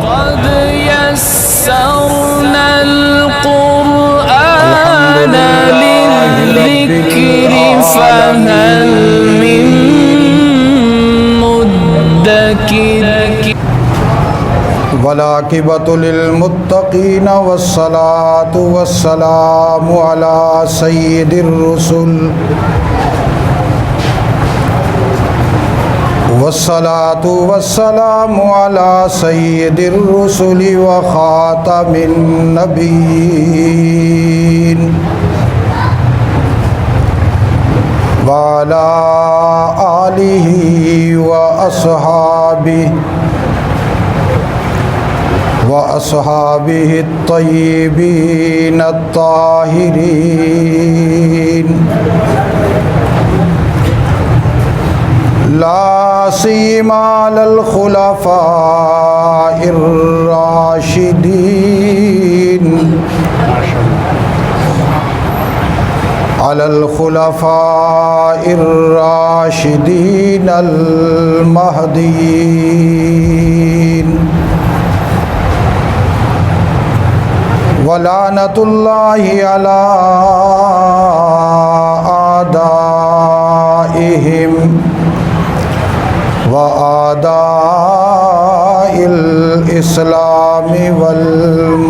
قد يسرنا القرآن للذكر فهل من مدكر والعاقبۃ للمتقین والصلاة والسلام علی سید الرسل والصلاة والسلام علی سید الرسل وخاتم النبیین وعلی آلہ وأصحابه الطيبين الطاهرين لا سيما على الخلفاء الراشدين المهديين ولعنة الله على أعدائهم وأعداء الإسلام والمسلمين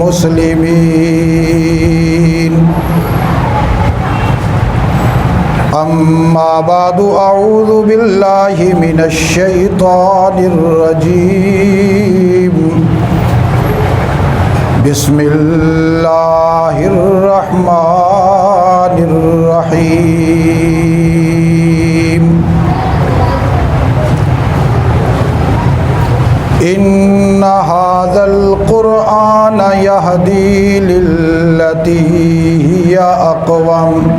أما بعد أعوذ بالله من الشيطان الرجيم بسم اللہ الرحمن الرحیم ان هذا القرآن يهدي للتي هي أقوم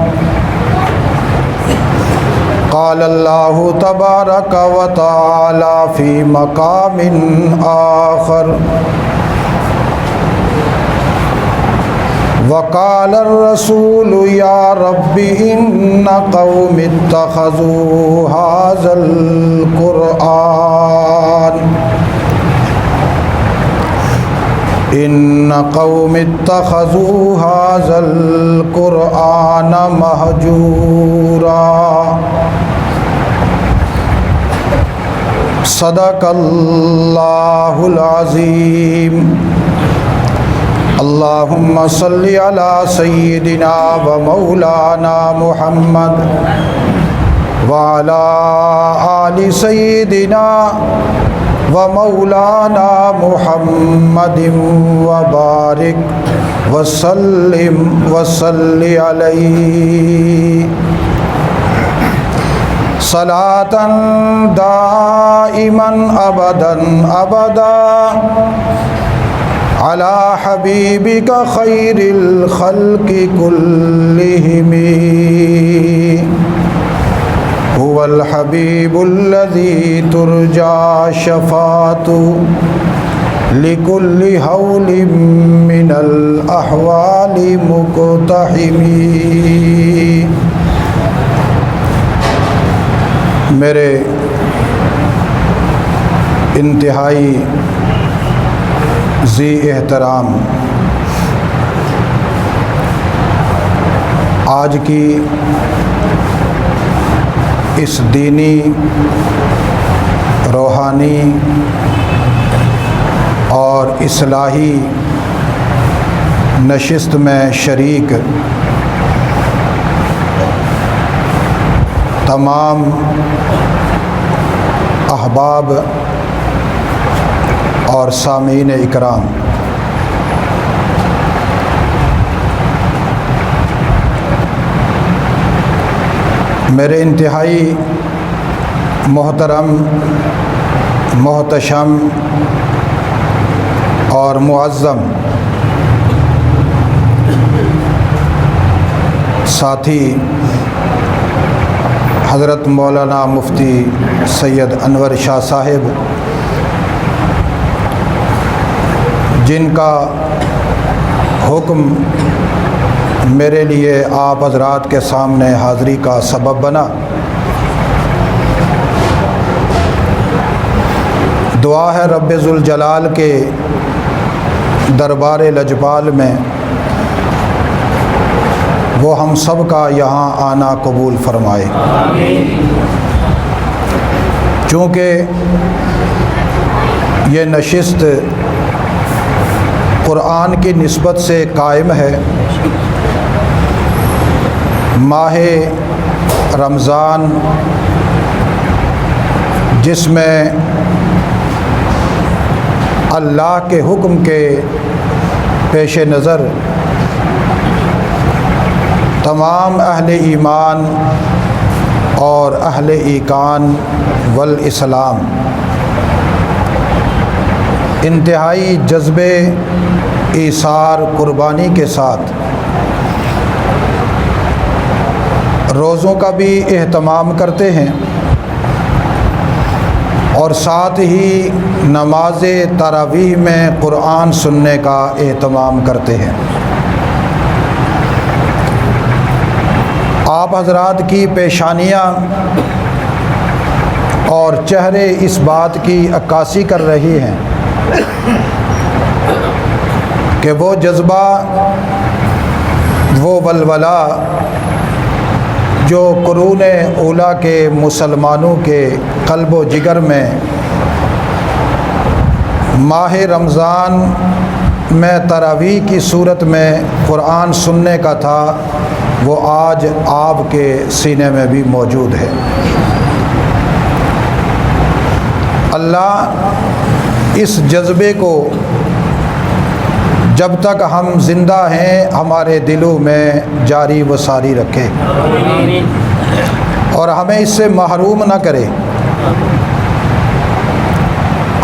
قال الله تبارك وتعالى في مقام آخر وقال الرسول يا رب إن قوم اتخذوا هذا القرآن مهجورا صدق اللہ العظیم اللہم صلی علی سیدنا و مولانا محمد وعلی آل سیدنا و مولانا محمد وبارک وسلم وصلی علیہ صلاة دائما ابدا ابدا على حبيبك خير الخلق كلهم هو الحبيب الذي ترجى شفاعته لكل هول من الأحوال مقتحم. میرے انتہائی ذی احترام آج کی اس دینی روحانی اور اصلاحی نشست میں شریک تمام احباب اور سامعین اکرام، میرے انتہائی محترم، محتشم اور معظم ساتھی حضرت مولانا مفتی سید انور شاہ صاحب، جن کا حکم میرے لیے آپ حضرات کے سامنے حاضری کا سبب بنا۔ دعا ہے رب ذوالجلال کے دربار لجپال میں وہ ہم سب کا یہاں آنا قبول فرمائے۔ چونکہ یہ نشست قرآن کی نسبت سے قائم ہے، ماہ رمضان جس میں اللہ کے حکم کے پیش نظر تمام اہل ایمان اور اہل ایقان والاسلام انتہائی جذبے ایثار قربانی کے ساتھ روزوں کا بھی اہتمام کرتے ہیں اور ساتھ ہی نماز تراویح میں قرآن سننے کا اہتمام کرتے ہیں۔ آپ حضرات کی پیشانیاں اور چہرے اس بات کی عکاسی کر رہی ہیں کہ وہ جذبہ، وہ ولولہ جو قرون اولیٰ کے مسلمانوں کے قلب و جگر میں ماہ رمضان میں تراویح کی صورت میں قرآن سننے کا تھا، وہ آج آپ کے سینے میں بھی موجود ہے۔ اللہ اس جذبے کو جب تک ہم زندہ ہیں ہمارے دلوں میں جاری و ساری رکھے اور ہمیں اس سے محروم نہ کرے۔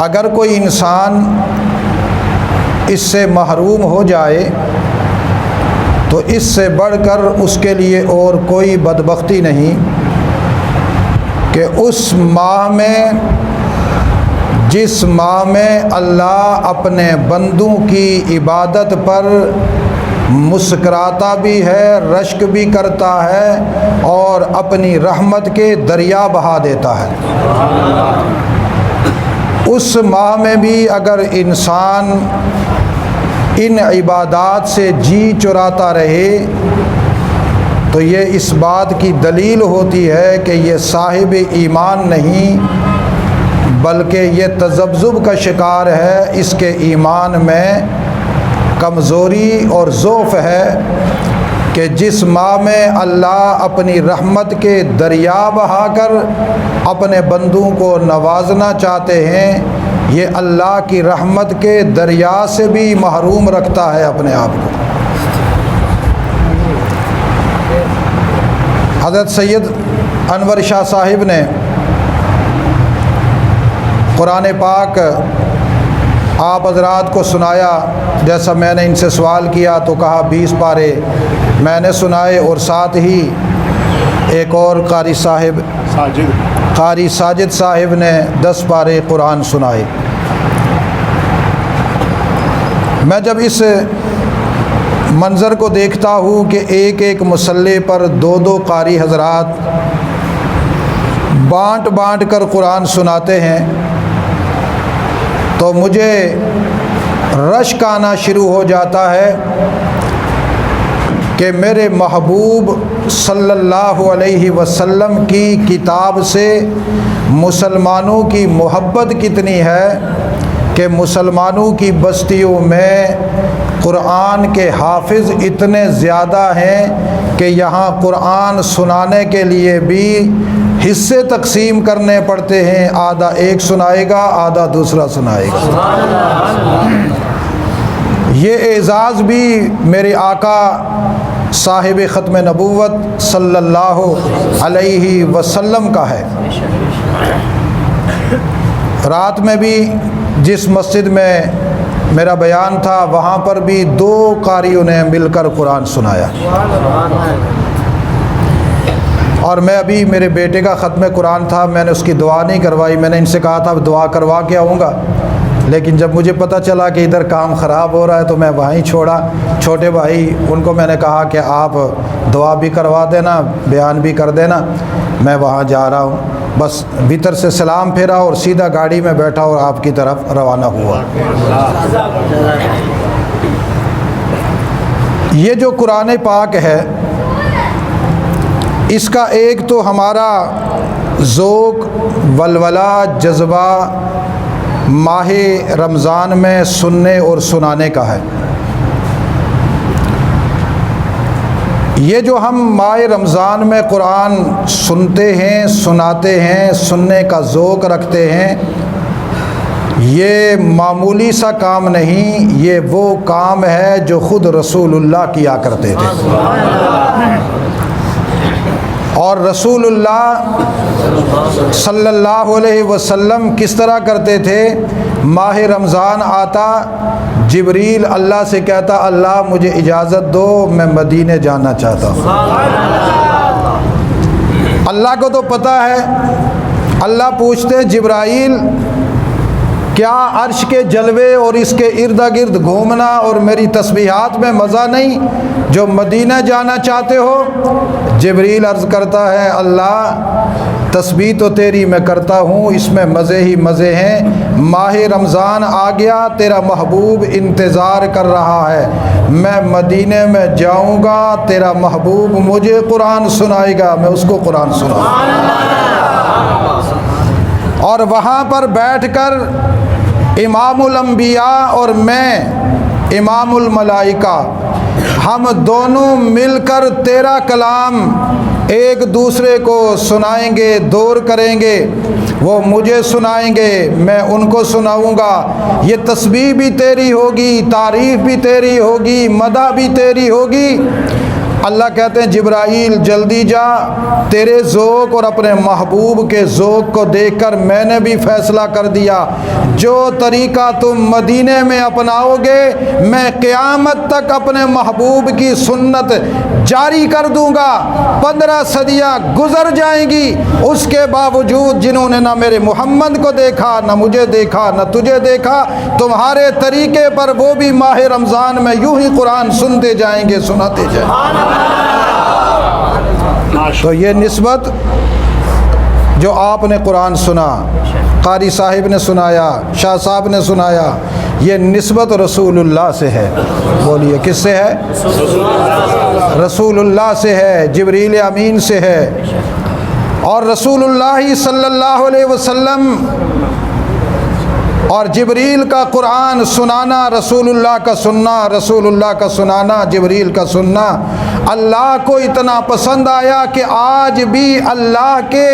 اگر کوئی انسان اس سے محروم ہو جائے تو اس سے بڑھ کر اس کے لیے اور کوئی بدبختی نہیں کہ اس ماہ میں، جس ماہ میں اللہ اپنے بندوں کی عبادت پر مسکراتا بھی ہے، رشک بھی کرتا ہے اور اپنی رحمت کے دریا بہا دیتا ہے، اس ماہ میں بھی اگر انسان ان عبادات سے جی چراتا رہے تو یہ اس بات کی دلیل ہوتی ہے کہ یہ صاحب ایمان نہیں بلکہ یہ تذبذب کا شکار ہے، اس کے ایمان میں کمزوری اور ضعف ہے کہ جس ماہ میں اللہ اپنی رحمت کے دریا بہا کر اپنے بندوں کو نوازنا چاہتے ہیں، یہ اللہ کی رحمت کے دریا سے بھی محروم رکھتا ہے اپنے آپ کو۔ حضرت سید انور شاہ صاحب نے قرآن پاک آپ حضرات کو سنایا، جیسا میں نے ان سے سوال کیا تو کہا 20 پارے میں نے سنائے، اور ساتھ ہی ایک اور قاری ساجد صاحب نے 10 پارے قرآن سنائے۔ میں جب اس منظر کو دیکھتا ہوں کہ ایک ایک مصلی پر 2 قاری حضرات بانٹ بانٹ کر قرآن سناتے ہیں تو مجھے رشک آنا شروع ہو جاتا ہے کہ میرے محبوب صلی اللہ علیہ وسلم کی کتاب سے مسلمانوں کی محبت کتنی ہے کہ مسلمانوں کی بستیوں میں قرآن کے حافظ اتنے زیادہ ہیں کہ یہاں قرآن سنانے کے لیے بھی حصے تقسیم کرنے پڑتے ہیں، آدھا ایک سنائے گا آدھا دوسرا سنائے گا۔ یہ اعزاز بھی میرے آقا صاحب ختم نبوت صلی اللہ علیہ وسلم کا ہے۔ رات میں بھی جس مسجد میں میرا بیان تھا وہاں پر بھی 2 قاریوں نے مل کر قرآن سنایا، اور میں ابھی میرے بیٹے کا ختم قرآن تھا، میں نے اس کی دعا نہیں کروائی، میں نے ان سے کہا تھا دعا کروا کے آؤں گا لیکن جب مجھے پتہ چلا کہ ادھر کام خراب ہو رہا ہے تو میں وہیں چھوڑا۔ چھوٹے بھائی ان کو میں نے کہا کہ آپ دعا بھی کروا دینا، بیان بھی کر دینا، میں وہاں جا رہا ہوں۔ بس بھیتر سے سلام پھیرا اور سیدھا گاڑی میں بیٹھا اور آپ کی طرف روانہ ہوا۔ یہ جو قرآن پاک ہے، اس کا ایک تو ہمارا ذوق، ولولہ، جذبہ ماہ رمضان میں سننے اور سنانے کا ہے۔ یہ جو ہم ماہ رمضان میں قرآن سنتے ہیں، سناتے ہیں، سننے کا ذوق رکھتے ہیں، یہ معمولی سا کام نہیں، یہ وہ کام ہے جو خود رسول اللہ کیا کرتے تھے۔ اور رسول اللہ صلی اللہ علیہ وسلم کس طرح کرتے تھے؟ ماہ رمضان آتا، جبریل اللہ سے کہتا اللہ مجھے اجازت دو، میں مدینے جانا چاہتا ہوں۔ اللہ کو تو پتہ ہے، اللہ پوچھتے جبرائیل کیا عرش کے جلوے اور اس کے ارد گرد گھومنا اور میری تسبیحات میں مزہ نہیں جو مدینہ جانا چاہتے ہو؟ جبریل عرض کرتا ہے اللہ تسبیح تو تیری میں کرتا ہوں، اس میں مزے ہی مزے ہیں۔ ماہ رمضان آ گیا، تیرا محبوب انتظار کر رہا ہے، میں مدینے میں جاؤں گا، تیرا محبوب مجھے قرآن سنائے گا، میں اس کو قرآن سناؤں گا۔ اور وہاں پر بیٹھ کر امام الانبیاء اور میں امام الملائکہ، ہم دونوں مل کر تیرا کلام ایک دوسرے کو سنائیں گے، دور کریں گے، وہ مجھے سنائیں گے، میں ان کو سناؤں گا۔ یہ تسبیح بھی تیری ہوگی، تعریف بھی تیری ہوگی، مدح بھی تیری ہوگی۔ اللہ کہتے ہیں جبرائیل جلدی جا، تیرے ذوق اور اپنے محبوب کے ذوق کو دیکھ کر میں نے بھی فیصلہ کر دیا، جو طریقہ تم مدینے میں اپناؤ گے میں قیامت تک اپنے محبوب کی سنت جاری کر دوں گا۔ 15 صدیاں گزر جائیں گی، اس کے باوجود جنہوں نے نہ میرے محمد کو دیکھا، نہ مجھے دیکھا، نہ تجھے دیکھا، تمہارے طریقے پر وہ بھی ماہ رمضان میں یوں ہی قرآن سنتے جائیں گے، سناتے جائیں گے۔ تو یہ نسبت جو آپ نے قرآن سنا، قاری صاحب نے سنایا، شاہ صاحب نے سنایا، یہ نسبت رسول اللہ سے ہے۔ بولیے کس سے ہے؟ رسول اللہ سے ہے، جبریل امین سے ہے۔ اور رسول اللہ صلی اللہ علیہ وسلم اور جبریل کا قرآن سنانا، رسول اللہ کا سننا، رسول اللہ کا سنانا، جبریل کا سننا اللہ کو اتنا پسند آیا کہ آج بھی اللہ کے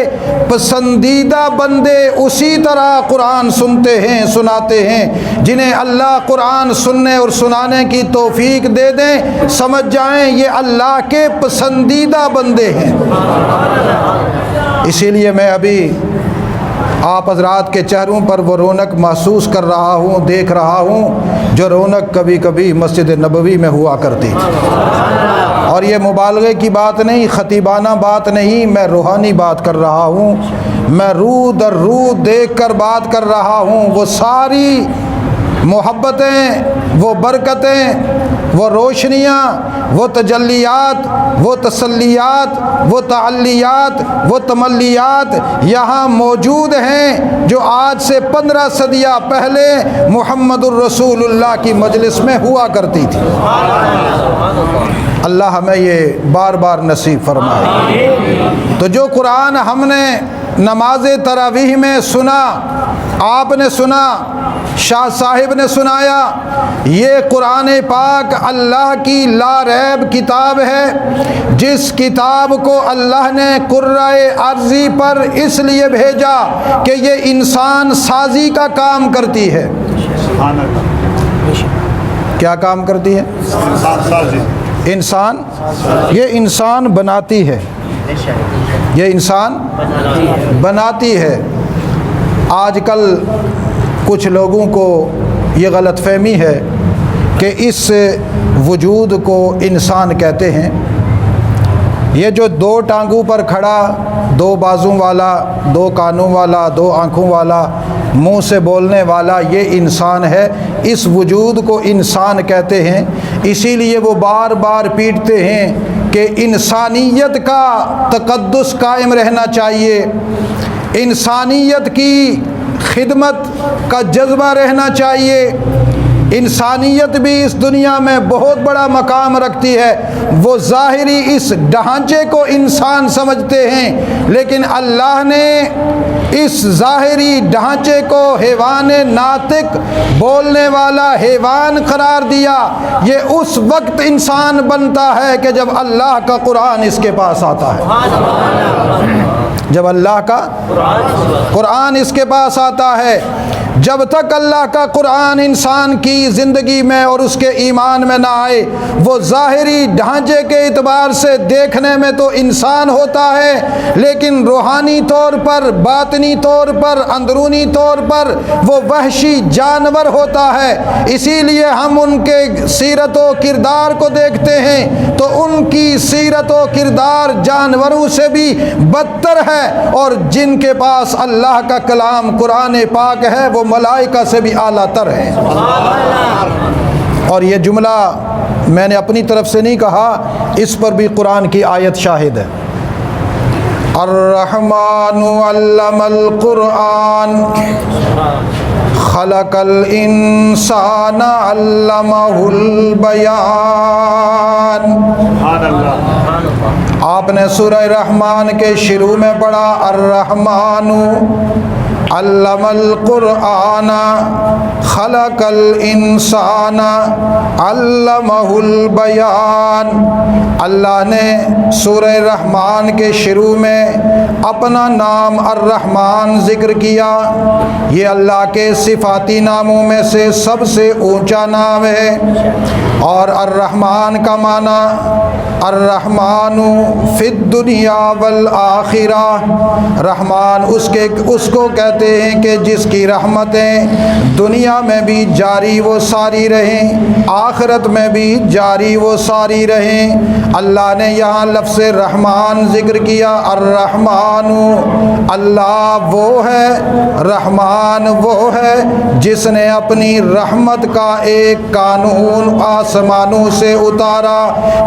پسندیدہ بندے اسی طرح قرآن سنتے ہیں، سناتے ہیں۔ جنہیں اللہ قرآن سننے اور سنانے کی توفیق دے دیں، سمجھ جائیں یہ اللہ کے پسندیدہ بندے ہیں۔ اسی لیے میں ابھی آپ حضرات کے چہروں پر وہ رونق محسوس کر رہا ہوں، دیکھ رہا ہوں جو رونق کبھی کبھی مسجد نبوی میں ہوا کرتی تھی۔ اور یہ مبالغے کی بات نہیں، خطیبانہ بات نہیں، میں روحانی بات کر رہا ہوں، میں روح در روح دیکھ کر بات کر رہا ہوں۔ وہ ساری محبتیں، وہ برکتیں، وہ روشنیاں، وہ تجلیات، وہ تسلیات، وہ تعلیات، وہ تملیات یہاں موجود ہیں جو آج سے 15 صدیاں پہلے محمد الرسول اللہ کی مجلس میں ہوا کرتی تھی۔ اللہ ہمیں یہ بار بار نصیب فرمائے۔ تو جو قرآن ہم نے نماز تراویح میں سنا، آپ نے سنا، شاہ صاحب نے سنایا، یہ قرآن پاک اللہ کی لا ریب کتاب ہے، جس کتاب کو اللہ نے قرۂ عرضی پر اس لیے بھیجا کہ یہ انسان سازی کا کام کرتی ہے۔ کیا کام کرتی ہے؟ انسان، یہ انسان بناتی ہے، یہ انسان بناتی ہے۔ آج کل کچھ لوگوں کو یہ غلط فہمی ہے کہ اس وجود کو انسان کہتے ہیں۔ یہ جو 2 ٹانگوں پر کھڑا، 2 بازوں والا، 2 کانوں والا، 2 آنکھوں والا، منہ سے بولنے والا یہ انسان ہے، اس وجود کو انسان کہتے ہیں۔ اسی لیے وہ بار بار پیٹتے ہیں کہ انسانیت کا تقدس قائم رہنا چاہیے، انسانیت کی خدمت کا جذبہ رہنا چاہیے۔ انسانیت بھی اس دنیا میں بہت بڑا مقام رکھتی ہے۔ وہ ظاہری اس ڈھانچے کو انسان سمجھتے ہیں، لیکن اللہ نے اس ظاہری ڈھانچے کو حیوان ناطق، بولنے والا حیوان قرار دیا۔ یہ اس وقت انسان بنتا ہے کہ جب اللہ کا قرآن اس کے پاس آتا ہے، جب اللہ کا قرآن اس کے پاس آتا ہے۔ جب تک اللہ کا قرآن انسان کی زندگی میں اور اس کے ایمان میں نہ آئے، وہ ظاہری ڈھانچے کے اعتبار سے دیکھنے میں تو انسان ہوتا ہے، لیکن روحانی طور پر، باطنی طور پر، اندرونی طور پر وہ وحشی جانور ہوتا ہے۔ اسی لیے ہم ان کے سیرت و کردار کو دیکھتے ہیں تو ان کی سیرت و کردار جانوروں سے بھی بدتر ہے، اور جن کے پاس اللہ کا کلام قرآن پاک ہے وہ ملائکہ سے بھی اعلیٰ تر ہے۔ اور یہ جملہ میں نے اپنی طرف سے نہیں کہا، اس پر بھی قرآن کی آیت شاہد ہے۔ الرحمن علم القرآن خلق الانسان علمہ البیان۔ آپ نے سورہ رحمان کے شروع میں پڑھا الرحمن علم القرآن خلق الانسان علمہ البیان۔ اللہ نے سورہ رحمان کے شروع میں اپنا نام الرحمن ذکر کیا۔ یہ اللہ کے صفاتی ناموں میں سے سب سے اونچا نام ہے، اور الرحمن کا معنی الرحمن فی الدنیا والآخرہ۔ رحمان اس کو کہتے ہیں کہ جس کی رحمتیں دنیا میں بھی جاری و ساری رہیں، آخرت میں بھی جاری و ساری رہیں۔ اللہ نے یہاں لفظ رحمان ذکر کیا۔ الرحمن، اللہ وہ ہے، رحمان وہ ہے جس نے اپنی رحمت کا ایک قانون آسمانوں سے اتارا،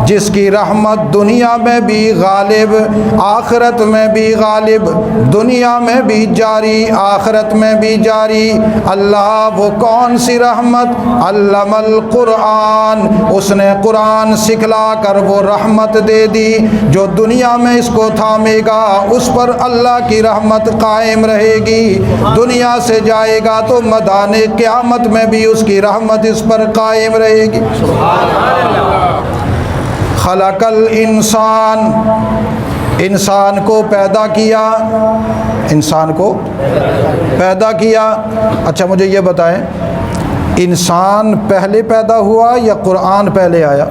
جس کی رحمت دنیا میں بھی غالب، آخرت میں بھی غالب، دنیا میں بھی جاری، آخرت میں بھی جاری۔ اللہ وہ کون سی رحمت؟ علم القرآن، اس نے قرآن سکھلا کر وہ رحمت دے دی۔ جو دنیا میں اس کو تھامے گا اس پر اللہ کی رحمت قائم رہے گی، دنیا سے جائے گا تو میدان قیامت میں بھی اس کی رحمت اس پر قائم رہے گی۔ خلق الانسان، انسان کو پیدا کیا، انسان کو پیدا کیا۔ اچھا مجھے یہ بتائیں، انسان پہلے پیدا ہوا یا قرآن پہلے آیا؟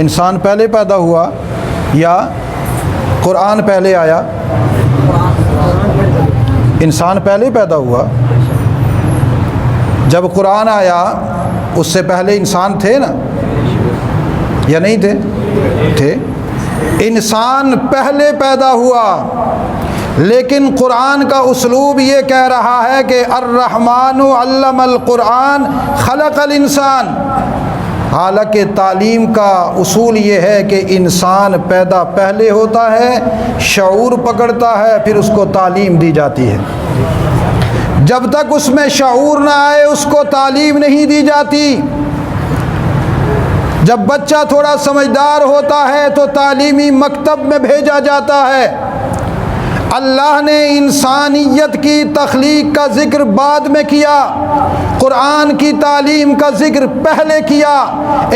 انسان پہلے پیدا ہوا یا قرآن پہلے آیا؟ انسان پہلے پیدا ہوا۔ جب قرآن آیا اس سے پہلے انسان تھے نا، یا نہیں تھے؟ تھے۔ انسان پہلے پیدا ہوا، لیکن قرآن کا اسلوب یہ کہہ رہا ہے کہ الرحمن علم القرآن خلق الانسان۔ حالانکہ تعلیم کا اصول یہ ہے کہ انسان پیدا پہلے ہوتا ہے، شعور پکڑتا ہے، پھر اس کو تعلیم دی جاتی ہے۔ جب تک اس میں شعور نہ آئے اس کو تعلیم نہیں دی جاتی۔ جب بچہ تھوڑا سمجھدار ہوتا ہے تو تعلیمی مکتب میں بھیجا جاتا ہے۔ اللہ نے انسانیت کی تخلیق کا ذکر بعد میں کیا، قرآن کی تعلیم کا ذکر پہلے کیا۔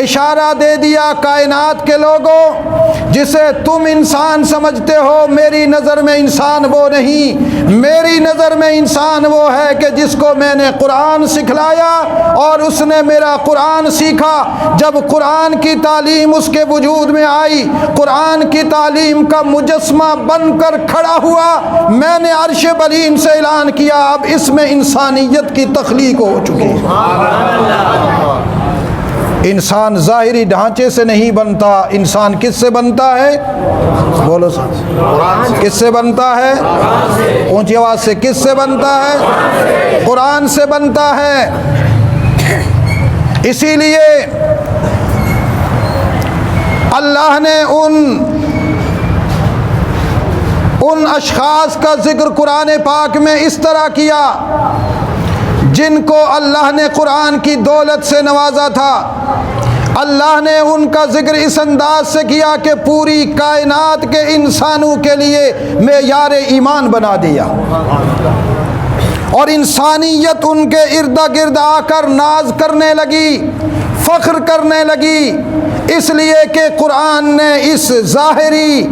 اشارہ دے دیا کائنات کے لوگوں، جسے تم انسان سمجھتے ہو میری نظر میں انسان وہ نہیں، میری نظر میں انسان وہ ہے کہ جس کو میں نے قرآن سکھلایا اور اس نے میرا قرآن سیکھا۔ جب قرآن کی تعلیم اس کے وجود میں آئی، قرآن کی تعلیم کا مجسمہ بن کر کھڑا ہوا، میں نے عرش بلین سے اعلان کیا اب اس میں انسانیت کی تخلیق ہو چکی ہے۔ انسان ظاہری ڈھانچے سے نہیں بنتا، انسان کس سے بنتا ہے؟ بولو کس سے بنتا ہے؟ اونچی آواز سے، کس سے بنتا ہے؟ قرآن سے بنتا ہے۔ اسی لیے اللہ نے ان اشخاص کا ذکر قرآن پاک میں اس طرح کیا جن کو اللہ نے قرآن کی دولت سے نوازا تھا۔ اللہ نے ان کا ذکر اس انداز سے کیا کہ پوری کائنات کے انسانوں کے لیے معیار ایمان بنا دیا، اور انسانیت ان کے ارد گرد آ کر ناز کرنے لگی، فخر کرنے لگی، اس لیے کہ قرآن نے اس ظاہری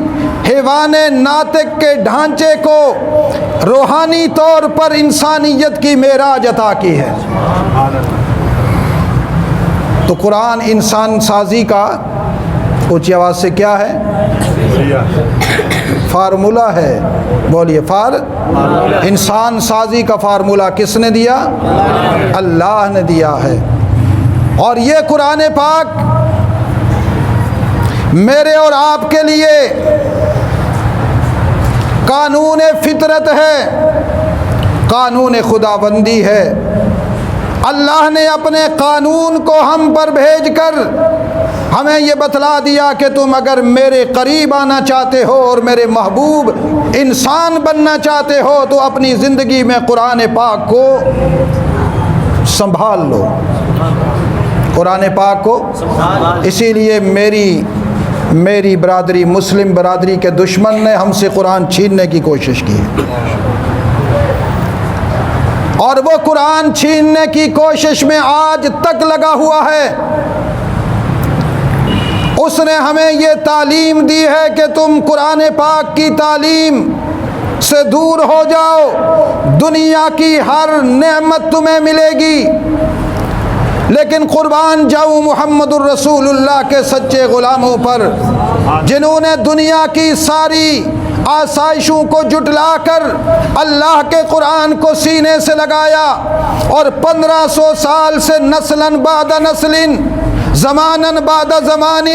حیوان ناطق کے ڈھانچے کو روحانی طور پر انسانیت کی معراج عطا کی ہے۔ تو قرآن انسان سازی کا اونچی آواز سے کیا ہے؟ فارمولہ ہے۔ بولیے، انسان سازی کا فارمولہ کس نے دیا؟ اللہ نے دیا ہے۔ اور یہ قرآن پاک میرے اور آپ کے لیے قانون فطرت ہے، قانون خداوندی ہے۔ اللہ نے اپنے قانون کو ہم پر بھیج کر ہمیں یہ بتلا دیا کہ تم اگر میرے قریب آنا چاہتے ہو اور میرے محبوب انسان بننا چاہتے ہو تو اپنی زندگی میں قرآن پاک کو سنبھال لو، قرآن پاک کو۔ اسی لیے میری برادری، مسلم برادری کے دشمن نے ہم سے قرآن چھیننے کی کوشش کی، اور وہ قرآن چھیننے کی کوشش میں آج تک لگا ہوا ہے۔ اس نے ہمیں یہ تعلیم دی ہے کہ تم قرآن پاک کی تعلیم سے دور ہو جاؤ، دنیا کی ہر نعمت تمہیں ملے گی، لیکن قربان جاؤں محمد الرسول اللہ کے سچے غلاموں پر جنہوں نے دنیا کی ساری آسائشوں کو جٹلا کر اللہ کے قرآن کو سینے سے لگایا، اور 1500 سال سے نسلاً بعد نسل، زماناً بعد زمان،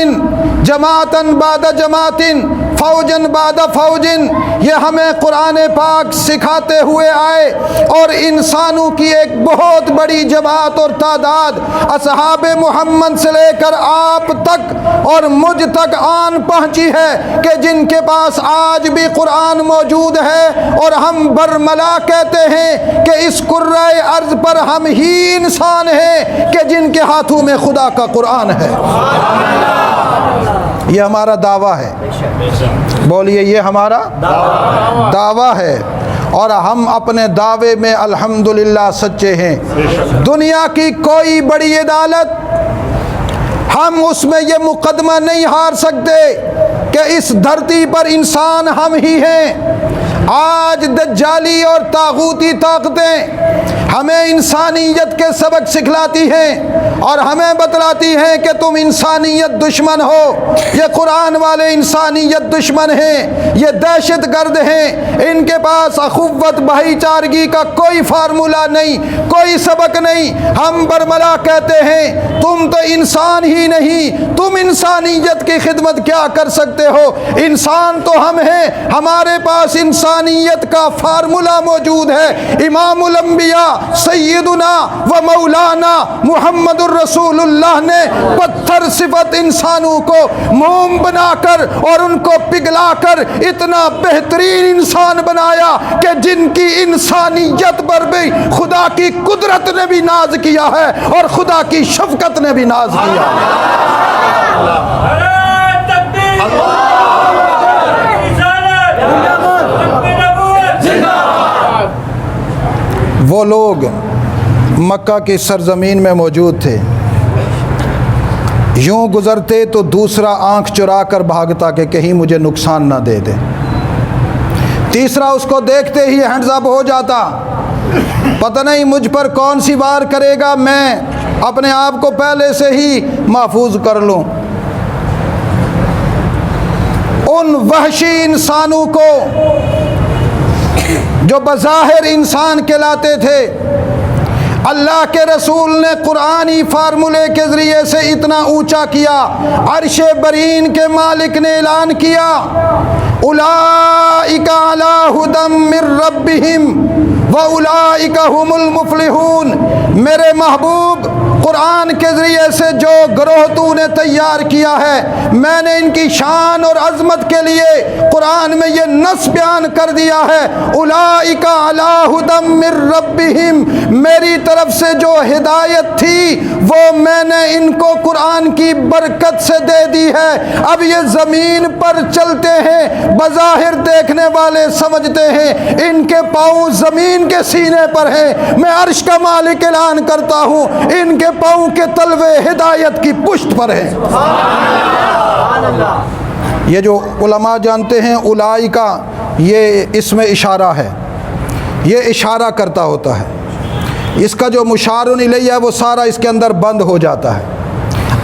جماعتاً بعد جماعتن، فوجاً بعد فوجن، یہ ہمیں قرآن پاک سکھاتے ہوئے آئے، اور انسانوں کی ایک بہت بڑی جماعت اور تعداد اصحاب محمد سے لے کر آپ تک اور مجھ تک آن پہنچی ہے کہ جن کے پاس آج بھی قرآن موجود ہے، اور ہم برملا کہتے ہیں کہ اس کرۂ ارض پر ہم ہی انسان ہیں کہ جن کے ہاتھوں میں خدا کا قرآن ہے۔ یہ ہمارا دعویٰ ہے، بولیے یہ ہمارا دعویٰ ہے، اور ہم اپنے دعوے میں الحمدللہ سچے ہیں۔ دنیا کی کوئی بڑی عدالت ہم اس میں یہ مقدمہ نہیں ہار سکتے کہ اس دھرتی پر انسان ہم ہی ہیں۔ آج دجالی اور طاغوتی طاقتیں ہمیں انسانیت کے سبق سکھلاتی ہیں اور ہمیں بتلاتی ہیں کہ تم انسانیت دشمن ہو، یہ قرآن والے انسانیت دشمن ہیں، یہ دہشت گرد ہیں، ان کے پاس اخوت بھائی چارگی کا کوئی فارمولہ نہیں، کوئی سبق نہیں۔ ہم برملا کہتے ہیں تم تو انسان ہی نہیں، تم انسانیت کی خدمت کیا کر سکتے ہو؟ انسان تو ہم ہیں، ہمارے پاس انسانیت کا فارمولہ موجود ہے۔ امام الانبیاء سیدنا و مولانا محمد الرسول اللہ نے پتھر صفت انسانوں کو موم بنا کر اور ان کو پگھلا کر اتنا بہترین انسان بنایا کہ جن کی انسانیت پر بھی خدا کی قدرت نے بھی ناز کیا ہے اور خدا کی شفقت نے بھی ناز کیا ہے۔ وہ لوگ مکہ کی سرزمین میں موجود تھے، یوں گزرتے تو دوسرا آنکھ چرا کر بھاگتا کہ کہیں مجھے نقصان نہ دے دے، تیسرا اس کو دیکھتے ہی ہینڈز اپ ہو جاتا، پتہ نہیں مجھ پر کون سی وار کرے گا، میں اپنے آپ کو پہلے سے ہی محفوظ کر لوں۔ ان وحشی انسانوں کو جو بظاہر انسان کہلاتے تھے، اللہ کے رسول نے قرآنی فارمولے کے ذریعے سے اتنا اونچا کیا، عرش برین کے مالک نے اعلان کیا اولئک علی ھدی من ربہم واولئک ھم المفلحون۔ میرے محبوب، قرآن کے ذریعے سے جو گروہ تو نے تیار کیا ہے، میں نے ان کی شان اور عظمت کے لیے قرآن میں یہ نص بیان کر دیا ہے، اولئک علی ھدی من ربہم۔ میری طرف سے جو ہدایت تھی وہ میں نے ان کو قرآن کی برکت سے دے دی ہے۔ اب یہ زمین پر چلتے ہیں، بظاہر دیکھنے والے سمجھتے ہیں ان کے پاؤں زمین کے سینے پر ہیں، میں عرش کا مالک اعلان کرتا ہوں ان کے پاؤں کے تلوے ہدایت کی پشت پر ہیں۔ یہ جو علماء جانتے ہیں اولئکا، یہ اس میں اشارہ ہے، یہ اشارہ کرتا ہوتا ہے، اس کا جو مشار الیہ ہے وہ سارا اس کے اندر بند ہو جاتا ہے۔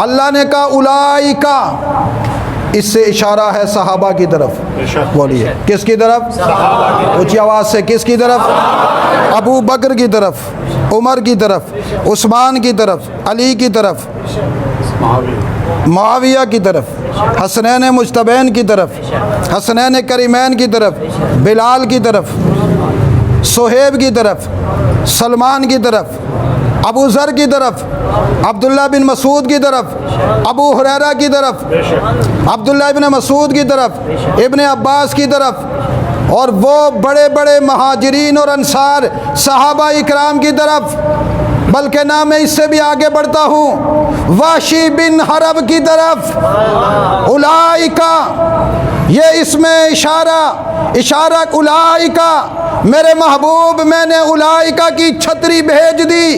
اللہ نے کہا اولئکا، اس سے اشارہ ہے صحابہ کی طرف۔ بولیے کس کی طرف؟ اونچی آواز سے، کس کی طرف؟ ابو بکر کی طرف، عمر کی طرف، عثمان کی طرف، علی کی طرف، معاویہ کی طرف، حسنین مجتبین کی طرف، حسنین کریمین کی طرف، بلال کی طرف، صہیب کی طرف، سلمان کی طرف، ابو ذر کی طرف، عبداللہ بن مسعود کی طرف، ابو ہریرہ کی طرف، عبداللہ ابن مسعود کی طرف، ابن عباس کی طرف، اور وہ بڑے بڑے مہاجرین اور انصار صحابہ اکرام کی طرف، بلکہ نہ میں اس سے بھی آگے بڑھتا ہوں، وحشی بن حرب کی طرف۔ اولئکا، یہ اس میں اشارہ اولئکا، میرے محبوب میں نے اولئکا کی چھتری بھیج دی،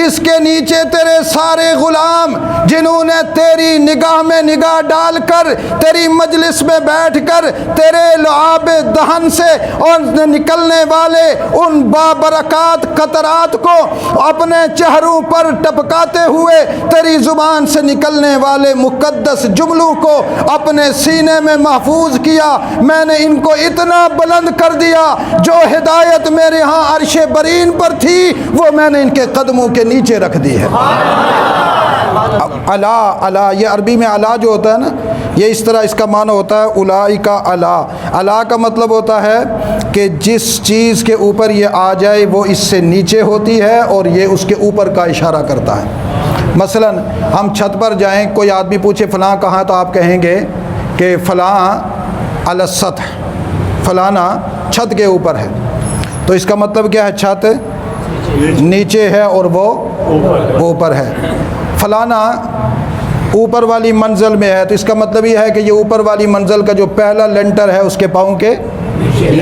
اس کے نیچے تیرے سارے غلام جنہوں نے تیری نگاہ میں نگاہ ڈال کر، تیری مجلس میں بیٹھ کر، تیرے لعاب دہن سے اور نکلنے والے ان بابرکات قطرات کو اپنے چہروں پر ٹپکاتے ہوئے، تیری زبان سے نکلنے والے مقدس جملوں کو اپنے سینے میں محفوظ کیا، میں نے ان کو اتنا بلند کر دیا، جو ہدایت میرے ہاں عرش برین پر تھی وہ میں نے ان کے قدموں کے نیچے رکھ دی ہے۔ علا، یہ عربی میں علا جو ہوتا ہے نا، یہ اس طرح اس کا معنی ہوتا ہے اولئکا علا۔ علا کا مطلب ہوتا ہے کہ جس چیز کے اوپر یہ آ جائے وہ اس سے نیچے ہوتی ہے اور یہ اس کے اوپر کا اشارہ کرتا ہے۔ مثلا ہم چھت پر جائیں، کوئی آدمی پوچھے فلاں کہاں، تو آپ کہیں گے کہ فلاں علی السطح، فلانا چھت کے اوپر ہے، تو اس کا مطلب کیا ہے؟ چھت نیچے ہے اور وہ اوپر ہے۔ فلانا اوپر والی منزل میں ہے، تو اس کا مطلب یہ ہے کہ یہ اوپر والی منزل کا جو پہلا لینٹر ہے اس کے پاؤں کے،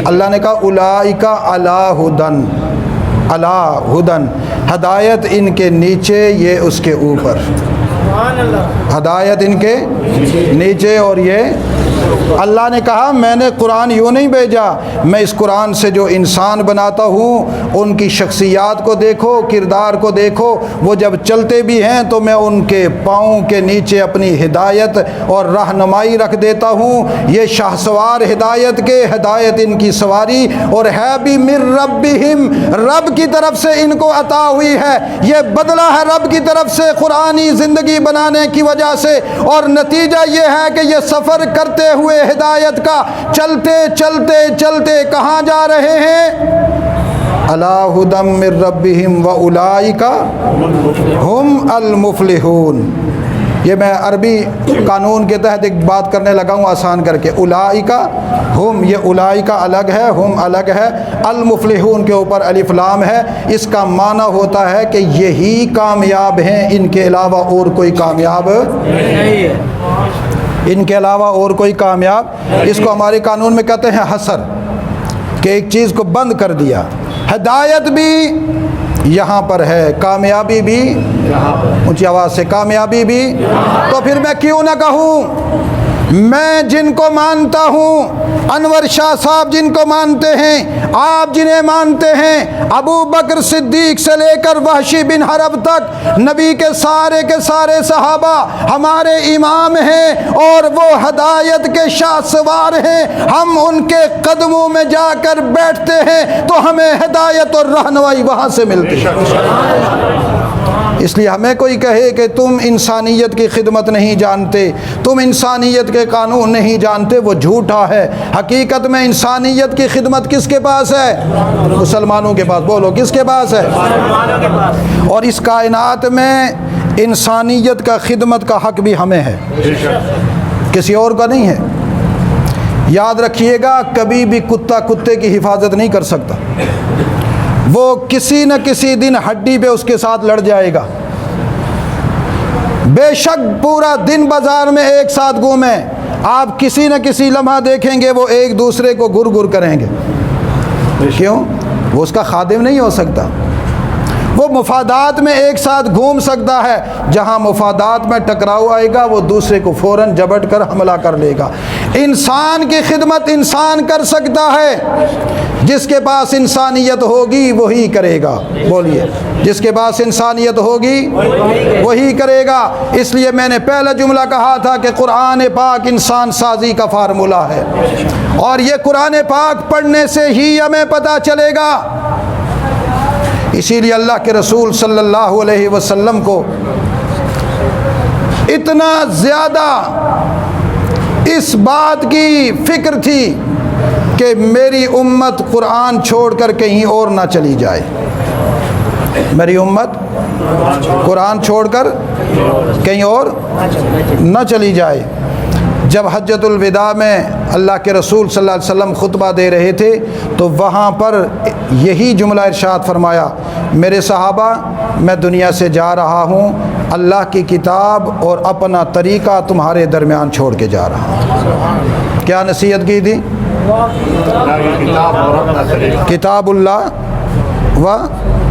اللہ نے کہا اولئکا علی ھدی، علی ھدی، ہدایت ان کے نیچے یہ اس کے اوپر، ہدایت ان کے نیچے اور یہ۔ اللہ نے کہا میں نے قرآن یوں نہیں بھیجا، میں اس قرآن سے جو انسان بناتا ہوں ان کی شخصیات کو دیکھو، کردار کو دیکھو، وہ جب چلتے بھی ہیں تو میں ان کے پاؤں کے نیچے اپنی ہدایت اور رہنمائی رکھ دیتا ہوں۔ یہ شاہسوار ہدایت کے، ہدایت ان کی سواری، اور ہے بھی من ربہم، رب کی طرف سے ان کو عطا ہوئی ہے، یہ بدلہ ہے رب کی طرف سے قرآنی زندگی بنانے کی وجہ سے، اور نتیجہ یہ ہے کہ یہ سفر کرتے ہوئے ہدایت کا، چلتے چلتے چلتے کہاں جا رہے ہیں؟ علی ھدی من ربہم واولئک ھم المفلحون۔ یہ میں عربی قانون کے تحت ایک بات کرنے لگا ہوں آسان کر کے، اولئک ہم، یہ اولئک الگ ہے، ہم الگ ہے، المفلحون کے اوپر الف لام ہے، اس کا معنی ہوتا ہے کہ یہی کامیاب ہیں، ان کے علاوہ اور کوئی کامیاب نہیں ہے، ان کے علاوہ اور کوئی کامیاب۔ اس کو ہمارے قانون میں کہتے ہیں حصر، کہ ایک چیز کو بند کر دیا۔ ہدایت بھی یہاں پر ہے، کامیابی بھی اونچی آواز سے، کامیابی بھی، تو پھر میں کیوں نہ کہوں میں جن کو مانتا ہوں، انور شاہ صاحب جن کو مانتے ہیں، آپ جنہیں مانتے ہیں، ابو بکر صدیق سے لے کر وحشی بن حرب تک، نبی کے سارے صحابہ ہمارے امام ہیں اور وہ ہدایت کے شاہ سوار ہیں۔ ہم ان کے قدموں میں جا کر بیٹھتے ہیں تو ہمیں ہدایت اور رہنمائی وہاں سے ملتی ہے۔ اس لیے ہمیں کوئی کہے کہ تم انسانیت کی خدمت نہیں جانتے، تم انسانیت کے قانون نہیں جانتے، وہ جھوٹا ہے۔ حقیقت میں انسانیت کی خدمت کس کے پاس ہے؟ مسلمانوں کے پاس۔ بولو کس کے پاس ہے؟ اور اس کائنات میں انسانیت کا خدمت کا حق بھی ہمیں ہے، کسی اور کا نہیں ہے۔ یاد رکھیے گا، کبھی بھی کتا کتے کی حفاظت نہیں کر سکتا، وہ کسی نہ کسی دن ہڈی پہ اس کے ساتھ لڑ جائے گا۔ بے شک پورا دن بازار میں ایک ساتھ گھومیں، آپ کسی نہ کسی لمحہ دیکھیں گے وہ ایک دوسرے کو گر گر کریں گے۔ کیوں؟ وہ اس کا خادم نہیں ہو سکتا۔ وہ مفادات میں ایک ساتھ گھوم سکتا ہے، جہاں مفادات میں ٹکراؤ آئے گا وہ دوسرے کو فوراً جبٹ کر حملہ کر لے گا۔ انسان کی خدمت انسان کر سکتا ہے، جس کے پاس انسانیت ہوگی وہی کرے گا۔ بولیے، جس کے پاس انسانیت ہوگی وہی کرے گا۔ اس لیے میں نے پہلا جملہ کہا تھا کہ قرآن پاک انسان سازی کا فارمولہ ہے، اور یہ قرآن پاک پڑھنے سے ہی ہمیں پتہ چلے گا۔ اسی لیے اللہ کے رسول صلی اللہ علیہ وسلم کو اتنا زیادہ اس بات کی فکر تھی کہ میری امت قرآن چھوڑ کر کہیں اور نہ چلی جائے، میری امت قرآن چھوڑ کر کہیں اور نہ چلی جائے۔ جب حجۃ الوداع میں اللہ کے رسول صلی اللہ علیہ وسلم خطبہ دے رہے تھے تو وہاں پر یہی جملہ ارشاد فرمایا، میرے صحابہ میں دنیا سے جا رہا ہوں، اللہ کی کتاب اور اپنا طریقہ تمہارے درمیان چھوڑ کے جا رہا ہوں۔ کیا نصیحت کی تھی؟ کتاب اللہ و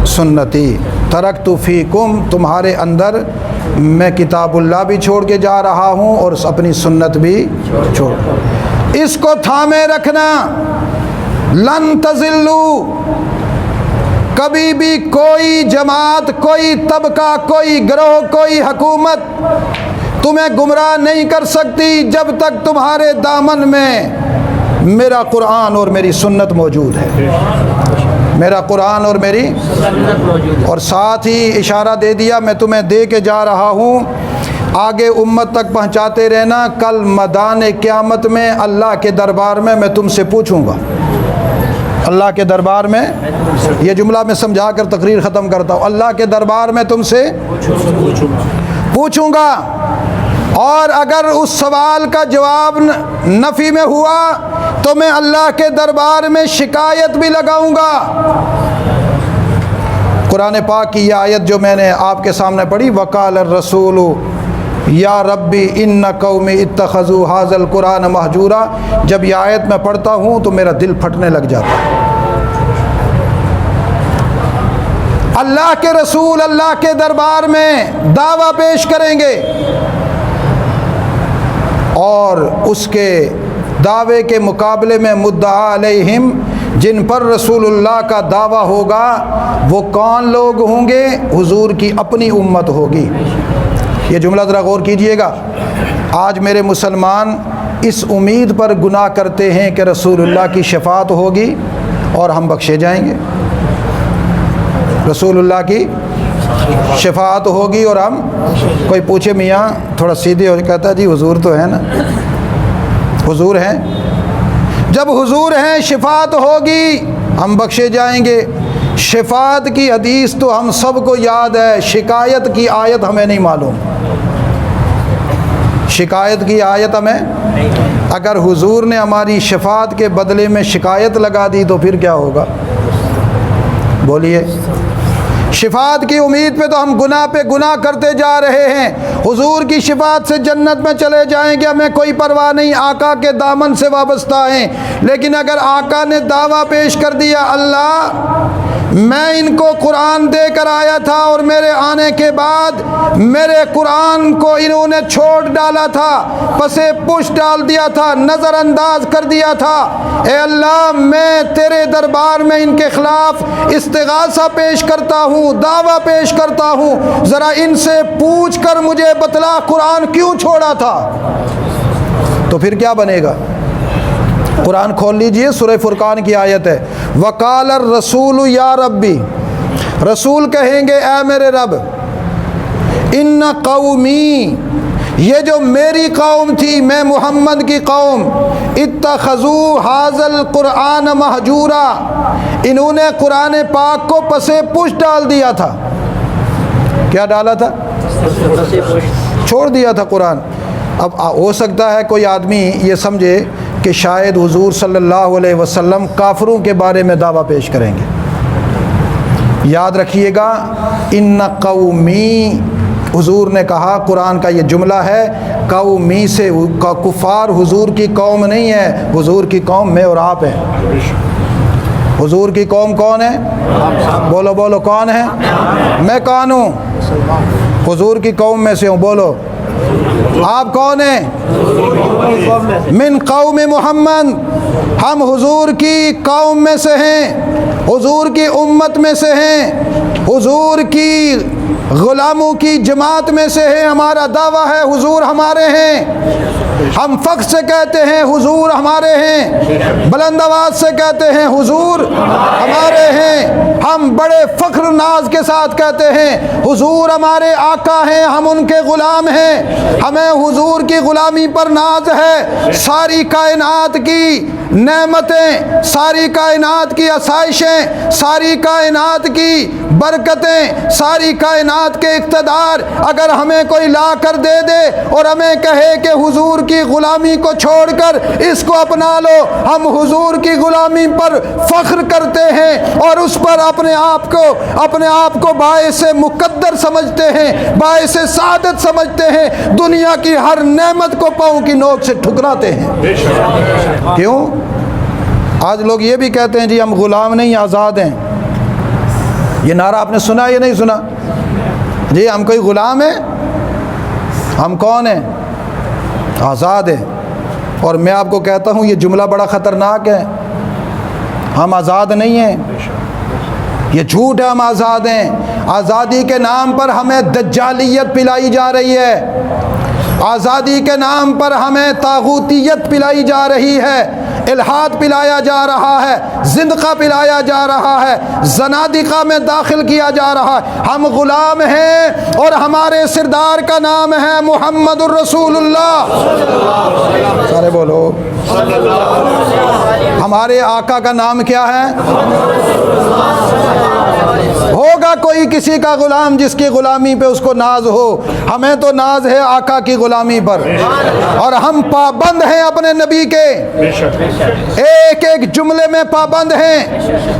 سنتی ترکت فیکم، تمہارے اندر میں کتاب اللہ بھی چھوڑ کے جا رہا ہوں اور اپنی سنت بھی چھوڑ۔ اس کو تھامے رکھنا، لن تضلوا، کبھی بھی کوئی جماعت، کوئی طبقہ، کوئی گروہ، کوئی حکومت تمہیں گمراہ نہیں کر سکتی جب تک تمہارے دامن میں میرا قرآن اور میری سنت موجود ہے، میرا قرآن اور میری اور ساتھ ہی اشارہ دے دیا میں تمہیں دے کے جا رہا ہوں، آگے امت تک پہنچاتے رہنا، کل میدان قیامت میں اللہ کے دربار میں تم سے پوچھوں گا، اللہ کے دربار میں، یہ جملہ میں سمجھا کر تقریر ختم کرتا ہوں، اللہ کے دربار میں تم سے پوچھوں گا، اور اگر اس سوال کا جواب نفی میں ہوا تو میں اللہ کے دربار میں شکایت بھی لگاؤں گا۔ قرآن پاک کی یہ آیت جو میں نے آپ کے سامنے پڑھی، وقال الرسول یا ربی ان قومی اتخذوا ھذا القرآن مہجورا، جب یہ آیت میں پڑھتا ہوں تو میرا دل پھٹنے لگ جاتا ہے۔ اللہ کے رسول اللہ کے دربار میں دعویٰ پیش کریں گے، اور اس کے دعوے کے مقابلے میں مدعا علیہم، جن پر رسول اللہ کا دعویٰ ہوگا، وہ کون لوگ ہوں گے؟ حضور کی اپنی امت ہوگی۔ یہ جملہ ذرا غور کیجئے گا۔ آج میرے مسلمان اس امید پر گناہ کرتے ہیں کہ رسول اللہ کی شفاعت ہوگی اور ہم بخشے جائیں گے، رسول اللہ کی شفاعت ہوگی اور ہم، کوئی پوچھے میاں تھوڑا سیدھے ہو، کہتا ہے جی حضور تو ہے نا، حضور ہیں، جب حضور ہیں شفاعت ہوگی ہم بخشے جائیں گے۔ شفاعت کی حدیث تو ہم سب کو یاد ہے، شکایت کی آیت ہمیں نہیں معلوم، شکایت کی آیت ہمیں، اگر حضور نے ہماری شفاعت کے بدلے میں شکایت لگا دی تو پھر کیا ہوگا؟ بولیے۔ شفاعت کی امید پہ تو ہم گناہ پہ گناہ کرتے جا رہے ہیں، حضور کی شفاعت سے جنت میں چلے جائیں گے، ہمیں کوئی پرواہ نہیں، آقا کے دامن سے وابستہ ہیں۔ لیکن اگر آقا نے دعویٰ پیش کر دیا، اللہ میں ان کو قرآن دے کر آیا تھا اور میرے آنے کے بعد میرے قرآن کو انہوں نے چھوڑ ڈالا تھا، پسے پش ڈال دیا تھا، نظر انداز کر دیا تھا۔ اے اللہ میں تیرے دربار میں ان کے خلاف استغاثہ پیش کرتا ہوں، دعویٰ پیش کرتا ہوں، ذرا ان سے پوچھ کر مجھے بتلا قرآن کیوں چھوڑا تھا۔ تو پھر کیا بنے گا؟ قرآن کھول لیجئے، سورہ فرقان کی آیت ہے، وقال الرسول یا ربی، رسول کہیں گے اے میرے رب، ان قومی، یہ جو میری قوم تھی، میں محمد کی قوم، اتخذوا ھذا القرآن مہجورا، انہوں نے قرآن پاک کو پسے پش ڈال دیا تھا۔ کیا ڈالا تھا؟ چھوڑ دیا تھا قرآن۔ اب ہو سکتا ہے کوئی آدمی یہ سمجھے کہ شاید حضور صلی اللہ علیہ وسلم کافروں کے بارے میں دعویٰ پیش کریں گے۔ یاد رکھیے گا، ان قومی، حضور نے کہا، قرآن کا یہ جملہ ہے، قومی سے کفار حضور کی قوم نہیں ہے، حضور کی قوم میں اور آپ ہیں۔ حضور کی قوم کون ہے؟ بولو بولو، کون ہے؟ میں کون ہوں؟ حضور کی قوم میں سے ہوں، بولو آپ کون ہیں؟ من قوم محمد، ہم حضور کی قوم میں سے ہیں، حضور کی امت میں سے ہیں، حضور کی غلاموں کی جماعت میں سے ہیں۔ ہمارا دعویٰ ہے حضور ہمارے ہیں، ہم فخر سے کہتے ہیں حضور ہمارے ہیں، بلند آواز سے کہتے ہیں حضور ہمارے ہیں، ہم بڑے فخر ناز کے ساتھ کہتے ہیں حضور ہمارے آقا ہیں، ہم ان کے غلام ہیں، ہمیں حضور کی غلامی پر ناز ہے۔ ساری کائنات کی نعمتیں، ساری کائنات کی آسائشیں، ساری کائنات کی برکتیں، ساری کائنات کے اقتدار اگر ہمیں کوئی لا کر دے دے اور ہمیں کہے کہ حضور کی غلامی کو چھوڑ کر اس کو اپنا لو، ہم حضور کی غلامی پر فخر کرتے ہیں اور اس پر اپنے آپ کو باعث مقدر سمجھتے ہیں، باعث سعادت سمجھتے ہیں، دنیا کی ہر نعمت کو پاؤں کی نوک سے ٹھکراتے ہیں۔ کیوں؟ آج لوگ یہ بھی کہتے ہیں جی ہم غلام نہیں آزاد ہیں۔ یہ نعرہ آپ نے سنا یا نہیں سنا؟ جی ہم کوئی غلام ہیں؟ ہم کون ہیں؟ آزاد ہیں۔ اور میں آپ کو کہتا ہوں یہ جملہ بڑا خطرناک ہے، ہم آزاد نہیں ہیں، یہ جھوٹ ہے، ہم آزاد ہیں۔ آزادی کے نام پر ہمیں دجالیت پلائی جا رہی ہے، آزادی کے نام پر ہمیں طاغوتیت پلائی جا رہی ہے، الحاد پلایا جا رہا ہے، زندقہ پلایا جا رہا ہے، زنادقہ میں داخل کیا جا رہا ہے۔ ہم غلام ہیں اور ہمارے سردار کا نام ہے محمد الرسول اللہ۔ سارے بولو، ہمارے آقا کا نام کیا ہے؟ ہوگا کوئی کسی کا غلام جس کی غلامی پہ اس کو ناز ہو، ہمیں تو ناز ہے آقا کی غلامی پر، اور ہم پابند ہیں اپنے نبی کے، ایک ایک جملے میں پابند ہیں،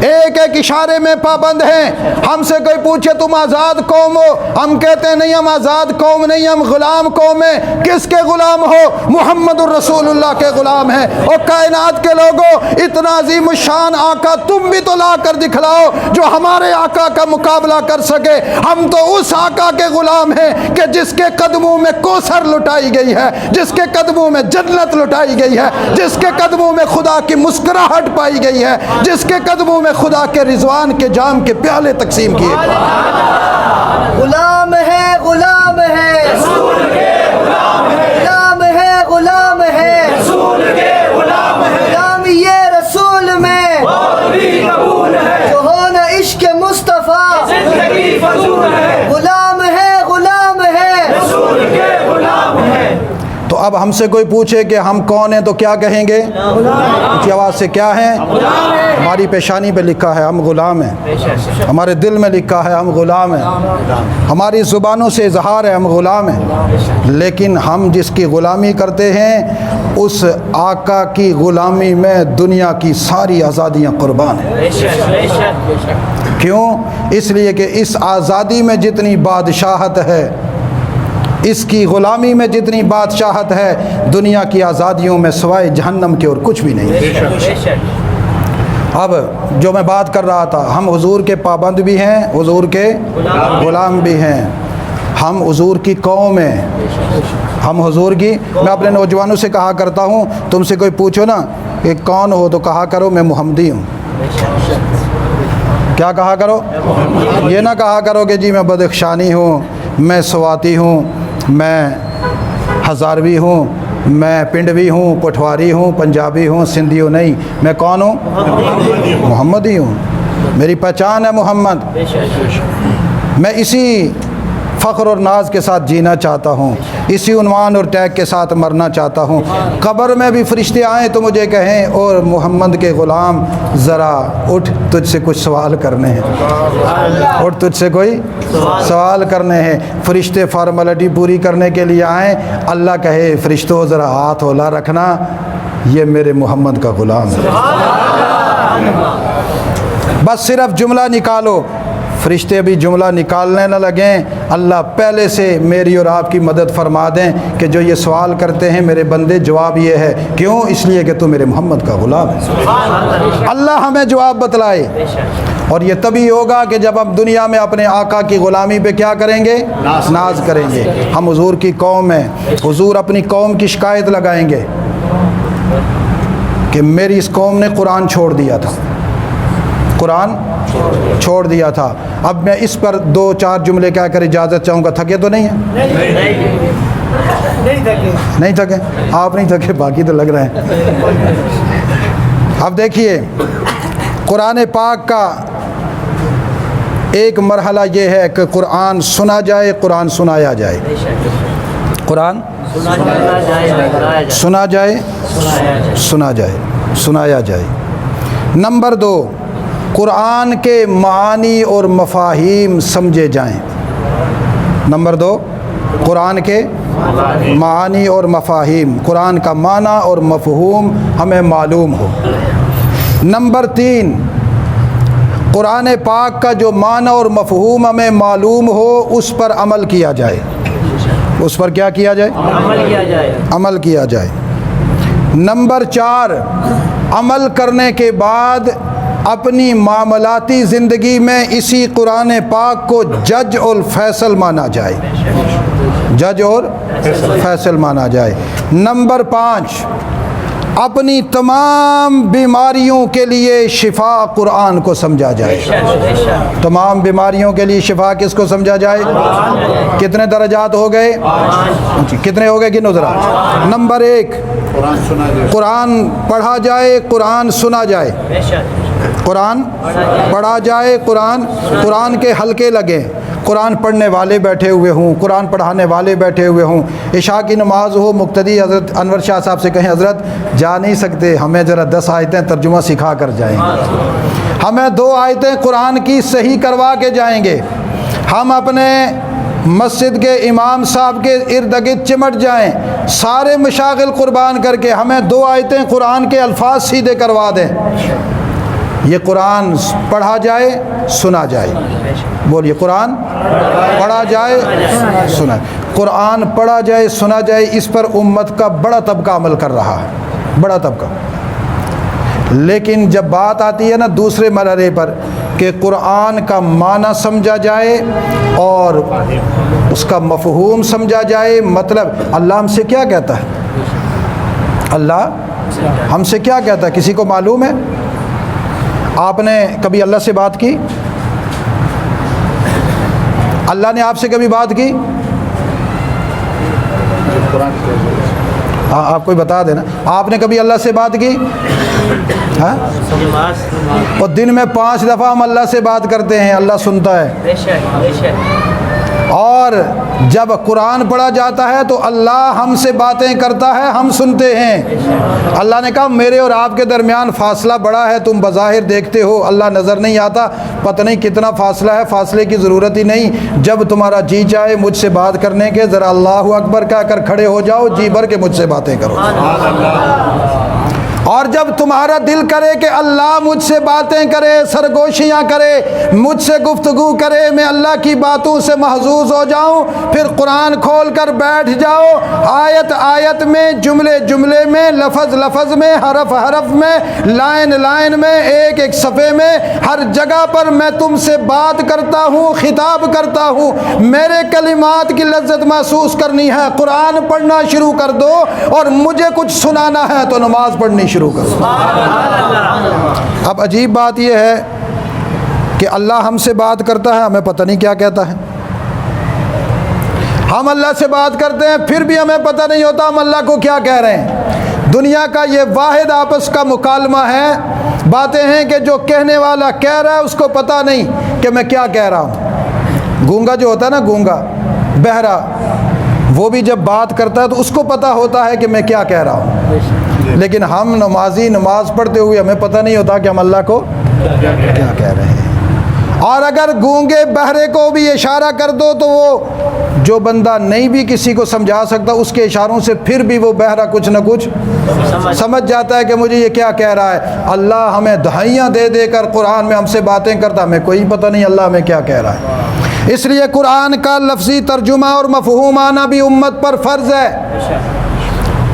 ایک ایک اشارے میں پابند ہیں۔ ہم سے کوئی پوچھے تم آزاد قوم ہو، ہم کہتے ہیں نہیں، ہم آزاد قوم نہیں، ہم غلام قوم ہیں۔ کس کے غلام ہو؟ محمد الرسول اللہ کے غلام ہیں۔ اور کائنات کے لوگوں، اتنا عظیم الشان آقا تم بھی تو لا کر دکھلاؤ جو ہمارے آقا کا مقابلہ کر سکے۔ ہم تو اس آقا کے غلام ہیں کہ جس کے قدموں میں کوثر لٹائی گئی ہے، جس کے قدموں میں جنت لٹائی گئی ہے، جس کے قدموں میں خدا کی مسکراہٹ پائی گئی ہے، جس کے قدموں میں خدا کے رضوان کے جام کے پیالے تقسیم کیے گئے۔ غلام ہے، غلام ہے، رسول کے غلام ہے، غلام ہے، غلام ہے، رسول کے غلام ہے، غلام یہ رسول میں بہت بھی قبول ہے، جو ہو نہ عشق مصطفیٰ زندگی فضول ہے، غلام ہے، غلام ہے، رسول کے غلام ہے۔ تو اب ہم سے کوئی پوچھے کہ ہم کون ہیں تو کیا کہیں گے؟ اونچی آواز سے کیا ہیں؟ ہماری پیشانی پہ لکھا ہے ہم غلام ہیں، ہمارے دل میں لکھا ہے ہم غلام ہیں، ہماری زبانوں سے اظہار ہے ہم غلام ہیں، لیکن ہم جس کی غلامی کرتے ہیں اس آقا کی غلامی میں دنیا کی ساری آزادیاں قربان ہیں۔ کیوں؟ اس لیے کہ اس آزادی میں جتنی بادشاہت ہے، اس کی غلامی میں جتنی بادشاہت ہے، دنیا کی آزادیوں میں سوائے جہنم کے اور کچھ بھی نہیں ہے۔ اب جو میں بات کر رہا تھا، ہم حضور کے پابند بھی ہیں، حضور کے غلام بھی ہیں، ہم حضور کی قوم ہیں، ہم حضور کی. میں اپنے نوجوانوں سے کہا کرتا ہوں، تم سے کوئی پوچھو نا کہ کون ہو تو کہا کرو میں محمدی ہوں. کیا کہا کرو؟ یہ نہ کہا کرو کہ جی میں بدخشانی ہوں، میں سواتی ہوں، میں ہزاروی ہوں، میں پنڈوی ہوں، پٹھواری ہوں، پنجابی ہوں، سندھی ہوں. نہیں، میں کون ہوں؟ محمدی ہوں. میری پہچان ہے محمد. میں اسی فخر اور ناز کے ساتھ جینا چاہتا ہوں، اسی عنوان اور ٹیگ کے ساتھ مرنا چاہتا ہوں. قبر میں بھی فرشتے آئیں تو مجھے کہیں اور محمد کے غلام ذرا اٹھ، تجھ سے کچھ سوال کرنے ہیں. اور تجھ سے کوئی سوال کرنے ہیں. فرشتے فارمیلٹی پوری کرنے کے لیے آئیں، اللہ کہے فرشتوں ذرا ہاتھ اولا رکھنا، یہ میرے محمد کا غلام ہے. بس صرف جملہ نکالو. فرشتے بھی جملہ نکالنے نہ لگیں، اللہ پہلے سے میری اور آپ کی مدد فرما دیں کہ جو یہ سوال کرتے ہیں میرے بندے، جواب یہ ہے. کیوں؟ اس لیے کہ تو میرے محمد کا غلام ہے. اللہ ہمیں جواب بتلائے. اور یہ تبھی ہوگا کہ جب ہم دنیا میں اپنے آقا کی غلامی پہ کیا کریں گے؟ ناز کریں گے. ہم حضور کی قوم ہیں، حضور اپنی قوم کی شکایت لگائیں گے کہ میری اس قوم نے قرآن چھوڑ دیا تھا، قرآن چھوڑ دیا تھا. اب میں اس پر 2-4 جملے کہہ کر اجازت چاہوں گا. تھکے تو نہیں ہیں؟ نہیں تھکے؟ آپ نہیں تھکے، باقی تو لگ رہے ہیں. اب دیکھیے، قرآن پاک کا ایک مرحلہ یہ ہے کہ قرآن سنا جائے، قرآن سنایا جائے. قرآن سنا جائے، سنا جائے، سنایا جائے. نمبر 2، قرآن کے معانی اور مفاہیم سمجھے جائیں. نمبر 2، قرآن کے معانی اور مفاہیم، قرآن کا معنی اور مفہوم ہمیں معلوم ہو. نمبر 3، قرآن پاک کا جو معنی اور مفہوم ہمیں معلوم ہو اس پر عمل کیا جائے. اس پر کیا کیا جائے؟ عمل کیا جائے. نمبر 4، عمل کرنے کے بعد اپنی معاملاتی زندگی میں اسی قرآن پاک کو جج اور فیصل مانا جائے. جج اور فیصل مانا جائے. نمبر 5، اپنی تمام بیماریوں کے لیے شفا قرآن کو سمجھا جائے. تمام بیماریوں کے لیے شفا کس کو سمجھا جائے؟ کتنے درجات ہو گئے؟ کتنے ہو گئے گنو ذرا. نمبر 1، قرآن پڑھا جائے، قرآن سنا جائے. قرآن پڑھا جائے، قرآن کے حلقے لگیں، قرآن پڑھنے والے بیٹھے ہوئے ہوں، قرآن پڑھانے والے بیٹھے ہوئے ہوں. عشاء کی نماز ہو، مقتدی حضرت انور شاہ صاحب سے کہیں حضرت جا نہیں سکتے، ہمیں ذرا 10 آیتیں ترجمہ سکھا کر جائیں. ہمیں 2 آیتیں قرآن کی صحیح کروا کے جائیں گے. ہم اپنے مسجد کے امام صاحب کے ارد گرد چمٹ جائیں، سارے مشاغل قربان کر کے ہمیں 2 آیتیں قرآن کے الفاظ سیدھے کروا دیں. یہ قرآن پڑھا جائے، سنا جائے. بولیے، قرآن پڑھا جائے، سنا. قرآن پڑھا جائے، سنا جائے، اس پر امت کا بڑا طبقہ عمل کر رہا ہے، بڑا طبقہ. لیکن جب بات آتی ہے نا دوسرے مرحلے پر کہ قرآن کا معنی سمجھا جائے اور اس کا مفہوم سمجھا جائے، مطلب اللہ ہم سے کیا کہتا ہے؟ اللہ ہم سے کیا کہتا ہے؟ کسی کو معلوم ہے؟ آپ نے کبھی اللہ سے بات کی؟ اللہ نے آپ سے کبھی بات کی؟ ہاں، آپ کوئی بتا دینا. آپ نے کبھی اللہ سے بات کی؟ ہاں؟ اور دن میں 5 دفعہ ہم اللہ سے بات کرتے ہیں، اللہ سنتا ہے. اور جب قرآن پڑھا جاتا ہے تو اللہ ہم سے باتیں کرتا ہے، ہم سنتے ہیں. اللہ نے کہا میرے اور آپ کے درمیان فاصلہ بڑا ہے، تم بظاہر دیکھتے ہو، اللہ نظر نہیں آتا، پتہ نہیں کتنا فاصلہ ہے، فاصلے کی ضرورت ہی نہیں. جب تمہارا جی چاہے مجھ سے بات کرنے کے، ذرا اللہ اکبر کہہ کر کھڑے ہو جاؤ، جی بھر کے مجھ سے باتیں کرو. اور جب تمہارا دل کرے کہ اللہ مجھ سے باتیں کرے، سرگوشیاں کرے، مجھ سے گفتگو کرے، میں اللہ کی باتوں سے محظوظ ہو جاؤں، پھر قرآن کھول کر بیٹھ جاؤ، آیت آیت میں، جملے جملے میں، لفظ لفظ میں، حرف حرف میں، لائن لائن میں، ایک ایک صفحے میں، ہر جگہ پر میں تم سے بات کرتا ہوں، خطاب کرتا ہوں، میرے کلمات کی لذت محسوس کرنی ہے، قرآن پڑھنا شروع کر دو، اور مجھے کچھ سنانا ہے تو نماز پڑھنی شروع کر دو۔ اب عجیب بات یہ ہے کہ اللہ ہم سے بات کرتا ہے، ہمیں پتہ نہیں کیا کہتا ہے۔ ہم اللہ سے بات کرتے ہیں، پھر بھی ہمیں پتہ نہیں ہوتا ہم اللہ کو کیا کہہ رہے ہیں۔ دنیا کا یہ واحد آپس کا مکالمہ ہے، باتیں ہیں کہ جو کہنے والا کہہ رہا ہے اس کو پتہ نہیں کہ میں کیا کہہ رہا ہوں۔ گونگا جو ہوتا ہے نا، گونگا بہرا، وہ بھی جب بات کرتا ہے تو اس کو پتہ ہوتا ہے کہ میں کیا کہہ رہا ہوں، لیکن ہم نمازی نماز پڑھتے ہوئے ہمیں پتہ نہیں ہوتا کہ ہم اللہ کو کیا کہہ رہے ہیں۔ اور اگر گونگے بہرے کو بھی اشارہ کر دو تو وہ جو بندہ نہیں بھی کسی کو سمجھا سکتا، اس کے اشاروں سے پھر بھی وہ بہرا کچھ نہ کچھ سمجھ جاتا ہے کہ مجھے یہ کیا کہہ رہا ہے۔ اللہ ہمیں دہائیاں دے دے کر قرآن میں ہم سے باتیں کرتا، ہمیں کوئی پتہ نہیں اللہ ہمیں کیا کہہ رہا ہے۔ اس لیے قرآن کا لفظی ترجمہ اور مفہوم آنا بھی امت پر فرض ہے۔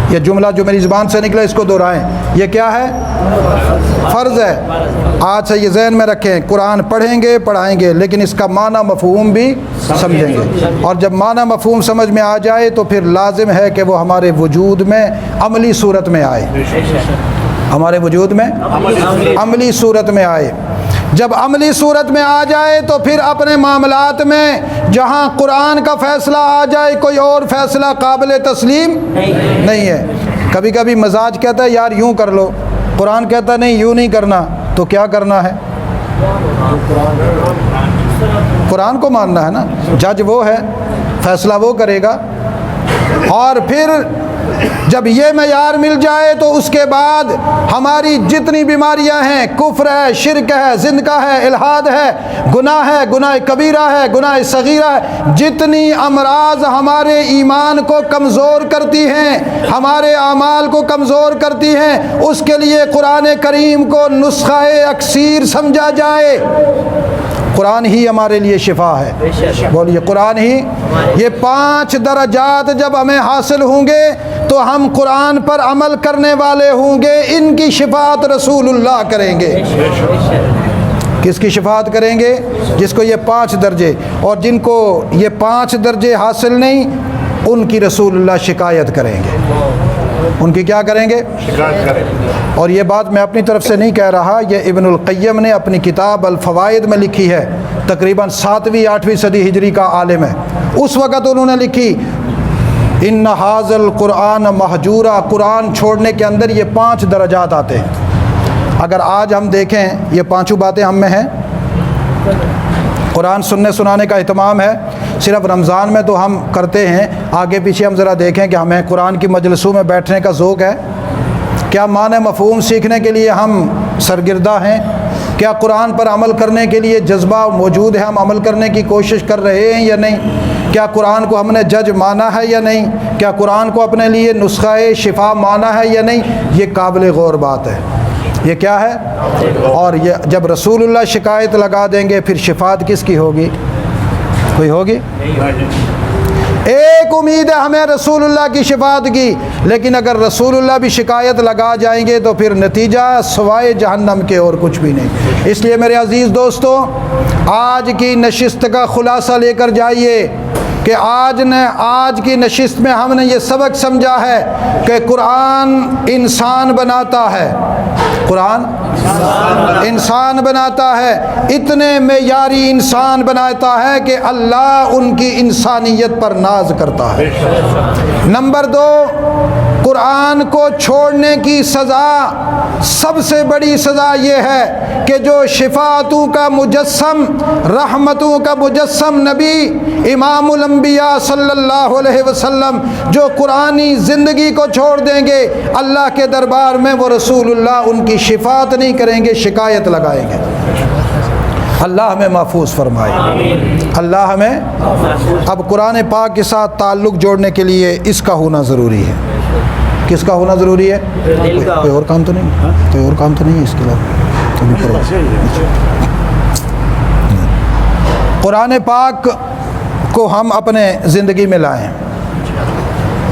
یہ جملہ جو میری زبان سے نکلا اس کو دہرائیں، یہ کیا ہے؟ فرض ہے۔ آج سے یہ ذہن میں رکھیں، قرآن پڑھیں گے پڑھائیں گے، لیکن اس کا معنی مفہوم بھی سمجھیں گے، اور جب معنی مفہوم سمجھ میں آ جائے تو پھر لازم ہے کہ وہ ہمارے وجود میں عملی صورت میں آئے، ہمارے وجود میں عملی صورت میں آئے۔ جب عملی صورت میں آ جائے تو پھر اپنے معاملات میں جہاں قرآن کا فیصلہ آ جائے، کوئی اور فیصلہ قابل تسلیم نہیں ہے۔ کبھی کبھی مزاج کہتا ہے یار یوں کر لو، قرآن کہتا ہے نہیں یوں نہیں کرنا، تو کیا کرنا ہے؟ قرآن کو ماننا ہے نا، جج وہ ہے، فیصلہ وہ کرے گا۔ اور پھر جب یہ معیار مل جائے تو اس کے بعد ہماری جتنی بیماریاں ہیں، کفر ہے، شرک ہے، زندگی ہے، الحاد ہے، گناہ کبیرہ ہے، گناہ صغیرہ ہے، جتنی امراض ہمارے ایمان کو کمزور کرتی ہیں، ہمارے اعمال کو کمزور کرتی ہیں، اس کے لیے قرآن کریم کو نسخہ اکسیر سمجھا جائے۔ قرآن ہی ہمارے لیے شفا ہے، بولیے قرآن ہی۔ یہ 5 درجات جب ہمیں حاصل ہوں گے تو ہم قرآن پر عمل کرنے والے ہوں گے، ان کی شفاعت رسول اللہ کریں گے۔ کس کی شفاعت کریں گے؟ جس کو یہ 5 درجے، اور جن کو یہ 5 درجے حاصل نہیں ان کی رسول اللہ شکایت کریں گے۔ ان کی کیا کریں گے؟ شکایت کریں گے۔ اور یہ بات میں اپنی طرف سے نہیں کہہ رہا، یہ ابن القیم نے اپنی کتاب الفوائد میں لکھی ہے، تقریباً 7ویں 8ویں صدی ہجری کا عالم ہے۔ اس وقت انہوں نے لکھی ان ھذا القرآن مہجورا، قرآن چھوڑنے کے اندر یہ 5 درجات آتے ہیں۔ اگر آج ہم دیکھیں یہ 5 باتیں ہم میں ہیں، قرآن سننے سنانے کا اہتمام ہے، صرف رمضان میں تو ہم کرتے ہیں، آگے پیچھے ہم ذرا دیکھیں کہ ہمیں قرآن کی مجلسوں میں بیٹھنے کا ذوق ہے؟ کیا معنی مفہوم سیکھنے کے لیے ہم سرگردہ ہیں؟ کیا قرآن پر عمل کرنے کے لیے جذبہ موجود ہے؟ ہم عمل کرنے کی کوشش کر رہے ہیں یا نہیں؟ کیا قرآن کو ہم نے جج مانا ہے یا نہیں؟ کیا قرآن کو اپنے لیے نسخہ شفا مانا ہے یا نہیں؟ یہ قابل غور بات ہے۔ یہ کیا ہے؟ اور یہ جب رسول اللہ شکایت لگا دیں گے پھر شفاعت کس کی ہوگی؟ کوئی ہوگی؟ ایک امید ہے ہمیں رسول اللہ کی شفاعت کی، لیکن اگر رسول اللہ بھی شکایت لگا جائیں گے تو پھر نتیجہ سوائے جہنم کے اور کچھ بھی نہیں۔ اس لیے میرے عزیز دوستو، آج کی نشست کا خلاصہ لے کر جائیے کہ آج کی نشست میں ہم نے یہ سبق سمجھا ہے کہ قرآن انسان بناتا ہے، قرآن انسان بناتا ہے، اتنے معیاری انسان بناتا ہے کہ اللہ ان کی انسانیت پر ناز کرتا ہے۔ نمبر 2، قرآن کو چھوڑنے کی سزا، سب سے بڑی سزا یہ ہے کہ جو شفاعتوں کا مجسم، رحمتوں کا مجسم نبی امام الانبیاء صلی اللہ علیہ وسلم جو قرآنی زندگی کو چھوڑ دیں گے، اللہ کے دربار میں وہ رسول اللہ ان کی شفاعت نہیں کریں گے، شکایت لگائیں گے۔ اللہ ہمیں محفوظ فرمائے، اللہ ہمیں۔ اب قرآن پاک کے ساتھ تعلق جوڑنے کے لیے اس کا ہونا ضروری ہے۔ کس کا ہونا ضروری ہے؟ کوئی اور کام تو نہیں؟ کوئی اور کام تو نہیں ہے اس کے علاوہ؟ قرآن پاک کو ہم اپنے زندگی میں لائیں۔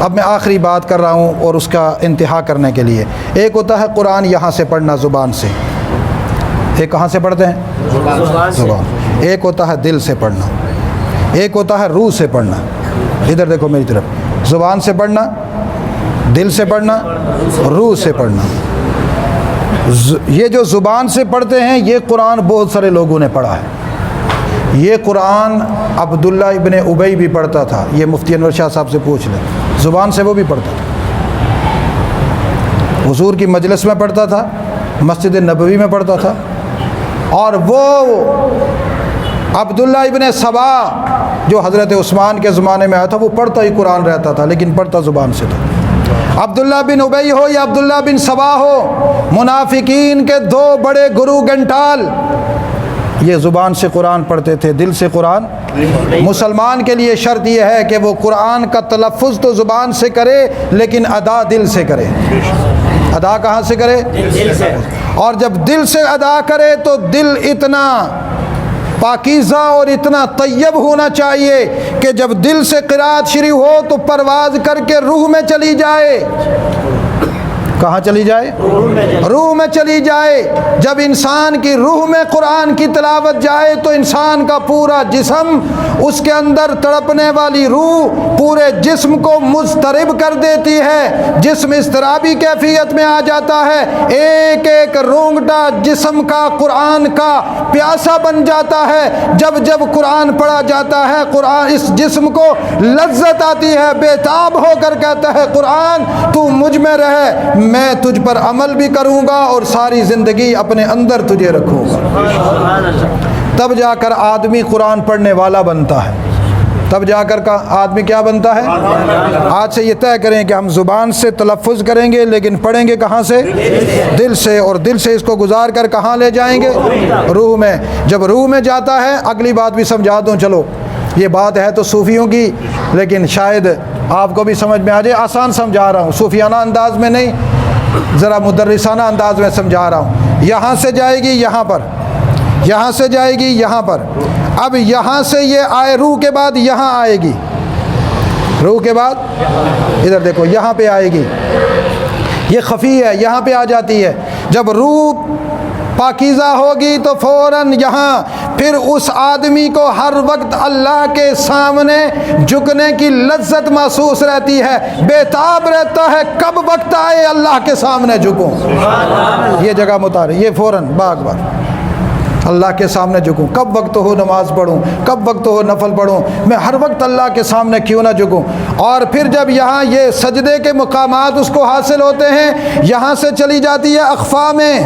اب میں آخری بات کر رہا ہوں اور اس کا انتہا کرنے کے لیے، ایک ہوتا ہے قرآن یہاں سے پڑھنا زبان سے، ایک کہاں سے پڑھتے ہیں؟ زبان۔ ایک ہوتا ہے دل سے پڑھنا، ایک ہوتا ہے روح سے پڑھنا۔ ادھر دیکھو میری طرف، زبان سے پڑھنا، دل سے پڑھنا، روح سے پڑھنا۔ یہ جو زبان سے پڑھتے ہیں یہ قرآن بہت سارے لوگوں نے پڑھا ہے۔ یہ قرآن عبداللہ ابن ابی بھی پڑھتا تھا، یہ مفتی انور شاہ صاحب سے پوچھ لیں، زبان سے وہ بھی پڑھتا تھا، حضور کی مجلس میں پڑھتا تھا، مسجد نبوی میں پڑھتا تھا۔ اور وہ عبداللہ ابن سبا جو حضرت عثمان کے زمانے میں آیا تھا وہ پڑھتا ہی قرآن رہتا تھا، لیکن پڑھتا زبان سے تھا۔ عبداللہ بن ابی ہو یا عبداللہ بن سبا ہو، منافقین کے دو بڑے گرو گنٹال، یہ زبان سے قرآن پڑھتے تھے، دل سے قرآن۔ مسلمان کے لیے شرط یہ ہے کہ وہ قرآن کا تلفظ تو زبان سے کرے لیکن ادا دل سے کرے۔ ادا کہاں سے کرے؟ دل سے۔ اور جب دل سے ادا کرے تو دل اتنا پاکیزہ اور اتنا طیب ہونا چاہیے کہ جب دل سے قرات شروع ہو تو پرواز کر کے روح میں چلی جائے۔ کہاں چلی جائے؟ روح میں چلی جائے۔ جب انسان کی روح میں قرآن کی تلاوت جائے تو انسان کا پورا جسم، اس کے اندر تڑپنے والی روح پورے جسم کو مضطرب کر دیتی ہے، جسم اضطرابی کیفیت میں آ جاتا ہے، ایک ایک رونگٹا جسم کا قرآن کا پیاسا بن جاتا ہے۔ جب جب قرآن پڑھا جاتا ہے قرآن اس جسم کو لذت آتی ہے، بےتاب ہو کر کہتا ہے قرآن تو مجھ میں رہے، میں تجھ پر عمل بھی کروں گا اور ساری زندگی اپنے اندر تجھے رکھوں گا۔ تب جا کر آدمی قرآن پڑھنے والا بنتا ہے، تب جا کر کا آدمی کیا بنتا ہے؟ آج سے یہ طے کریں کہ ہم زبان سے تلفظ کریں گے لیکن پڑھیں گے کہاں سے؟ دل سے، اور دل سے اس کو گزار کر کہاں لے جائیں گے؟ روح میں۔ جب روح میں جاتا ہے، اگلی بات بھی سمجھا دوں، چلو یہ بات ہے تو صوفیوں کی، لیکن شاید آپ کو بھی سمجھ میں آ جائے، آسان سمجھا رہا ہوں، صوفیانہ انداز میں نہیں، ذرا مدرسانہ انداز میں سمجھا رہا ہوں۔ یہاں سے جائے گی یہاں پر، یہاں سے جائے گی یہاں پر، اب یہاں سے یہ آئے، روح کے بعد یہاں آئے گی، روح کے بعد ادھر دیکھو یہاں پہ آئے گی، یہ خفی ہے، یہاں پہ آ جاتی ہے۔ جب روح پاکیزہ ہوگی تو فوراً یہاں، پھر اس آدمی کو ہر وقت اللہ کے سامنے جھکنے کی لذت محسوس رہتی ہے، بےتاب رہتا ہے کب وقت آئے اللہ کے سامنے جھکوں، یہ جگہ متعارف، یہ فوراً باغ باغ اللہ کے سامنے جھکوں، کب وقت ہو نماز پڑھوں، کب وقت ہو نفل پڑھوں، میں ہر وقت اللہ کے سامنے کیوں نہ جھکوں۔ اور پھر جب یہاں یہ سجدے کے مقامات اس کو حاصل ہوتے ہیں، یہاں سے چلی جاتی ہے اخفا میں،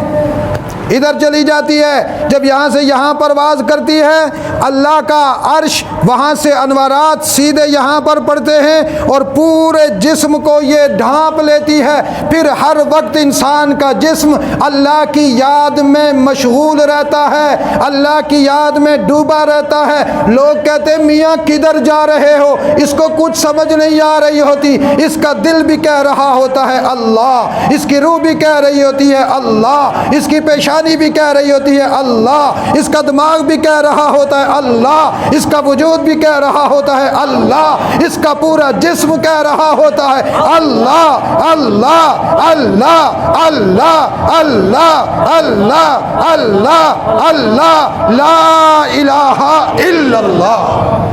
ادھر چلی جاتی ہے، جب یہاں سے یہاں پرواز کرتی ہے، اللہ کا عرش، وہاں سے انوارات سیدھے یہاں پر پڑتے ہیں اور پورے جسم کو یہ ڈھانپ لیتی ہے۔ پھر ہر وقت انسان کا جسم اللہ کی یاد میں مشغول رہتا ہے، اللہ کی یاد میں ڈوبا رہتا ہے۔ لوگ کہتے ہیں میاں کدھر جا رہے ہو، اس کو کچھ سمجھ نہیں آ رہی ہوتی، اس کا دل بھی کہہ رہا ہوتا ہے اللہ، اس کی روح بھی کہہ رہی ہوتی ہے اللہ، اس کی پیشانی بھی کہہ رہی ہوتی ہے اللہ، اس کا دماغ بھی کہہ رہا ہوتا ہے اللہ، اس کا وجود بھی کہہ رہا ہوتا ہے اللہ، اس کا پورا جسم کہہ رہا ہوتا ہے اللہ اللہ اللہ اللہ اللہ اللہ اللہ اللہ لا الہ الا اللہ۔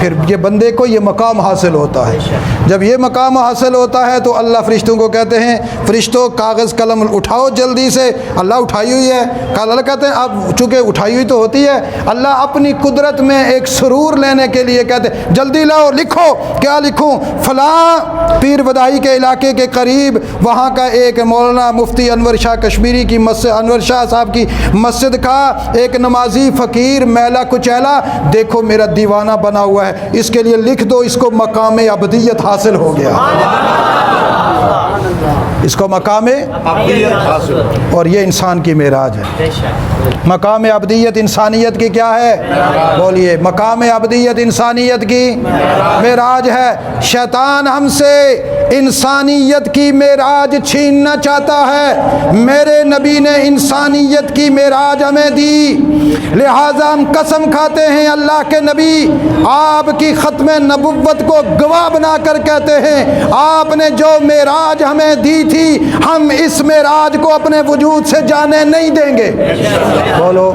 پھر یہ بندے کو یہ مقام حاصل ہوتا ہے۔ جب یہ مقام حاصل ہوتا ہے تو اللہ فرشتوں کو کہتے ہیں فرشتوں کاغذ قلم اٹھاؤ جلدی سے، اللہ اٹھائی ہوئی ہے، اللہ کہتے ہیں اب چونکہ اٹھائی ہوئی تو ہوتی ہے، اللہ اپنی قدرت میں ایک سرور لینے کے لیے کہتے ہیں جلدی لاؤ، لکھو، کیا لکھوں؟ فلاں پیر بدائی کے علاقے کے قریب وہاں کا ایک مولانا مفتی انور شاہ کشمیری کی مسجد، انور شاہ صاحب کی مسجد کا ایک نمازی فقیر میلا کچیلا، دیکھو میرا دیوانہ بنا ہوا ہے، اس کے لیے لکھ دو، اس کو مقام ابدیت حاصل ہو گیا۔ اس کو مقام اور یہ انسان کی معراج ہے. مقام ابدیت انسانیت کی کیا ہے؟ بولیے. مقام ابدیت انسانیت کی معراج ہے. شیطان ہم سے انسانیت کی معراج چھیننا چاہتا ہے. میرے نبی نے انسانیت کی معراج ہمیں دی، لہٰذا ہم قسم کھاتے ہیں اللہ کے نبی آپ کی ختم نبوت کو گواہ بنا کر کہتے ہیں آپ نے جو معراج ہمیں دی تھی ہم اس معراج کو اپنے وجود سے جانے نہیں دیں گے. بولو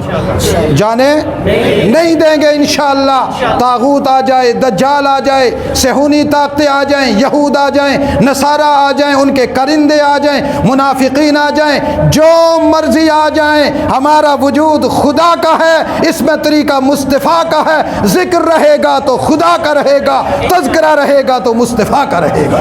جانے نہیں دیں گے انشاءاللہ. طاغوت آ جائے، دجال آ جائے، صہیونی طاقتیں آ جائیں، یہود آ جائیں، نصارہ آ جائیں، ان کے کرندے آ جائیں، منافقین آ جائیں، جو مرضی آ جائیں، ہمارا وجود خدا کا ہے. اس میں طریقہ مصطفیٰ کا ہے. ذکر رہے گا تو خدا کا رہے گا، تذکرہ رہے گا تو مصطفیٰ کا رہے گا.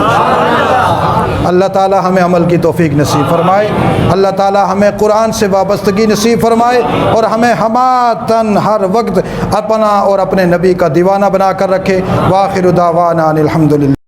اللہ تعالی ہمیں عمل کی توفیق نصیب فرمائے. اللہ تعالی ہمیں قرآن سے وابستگی نصیب فرمائے اور ہمیں ہماتن ہر وقت اپنا اور اپنے نبی کا دیوانہ بنا کر رکھے. وآخر دعوانا ان الحمدللہ.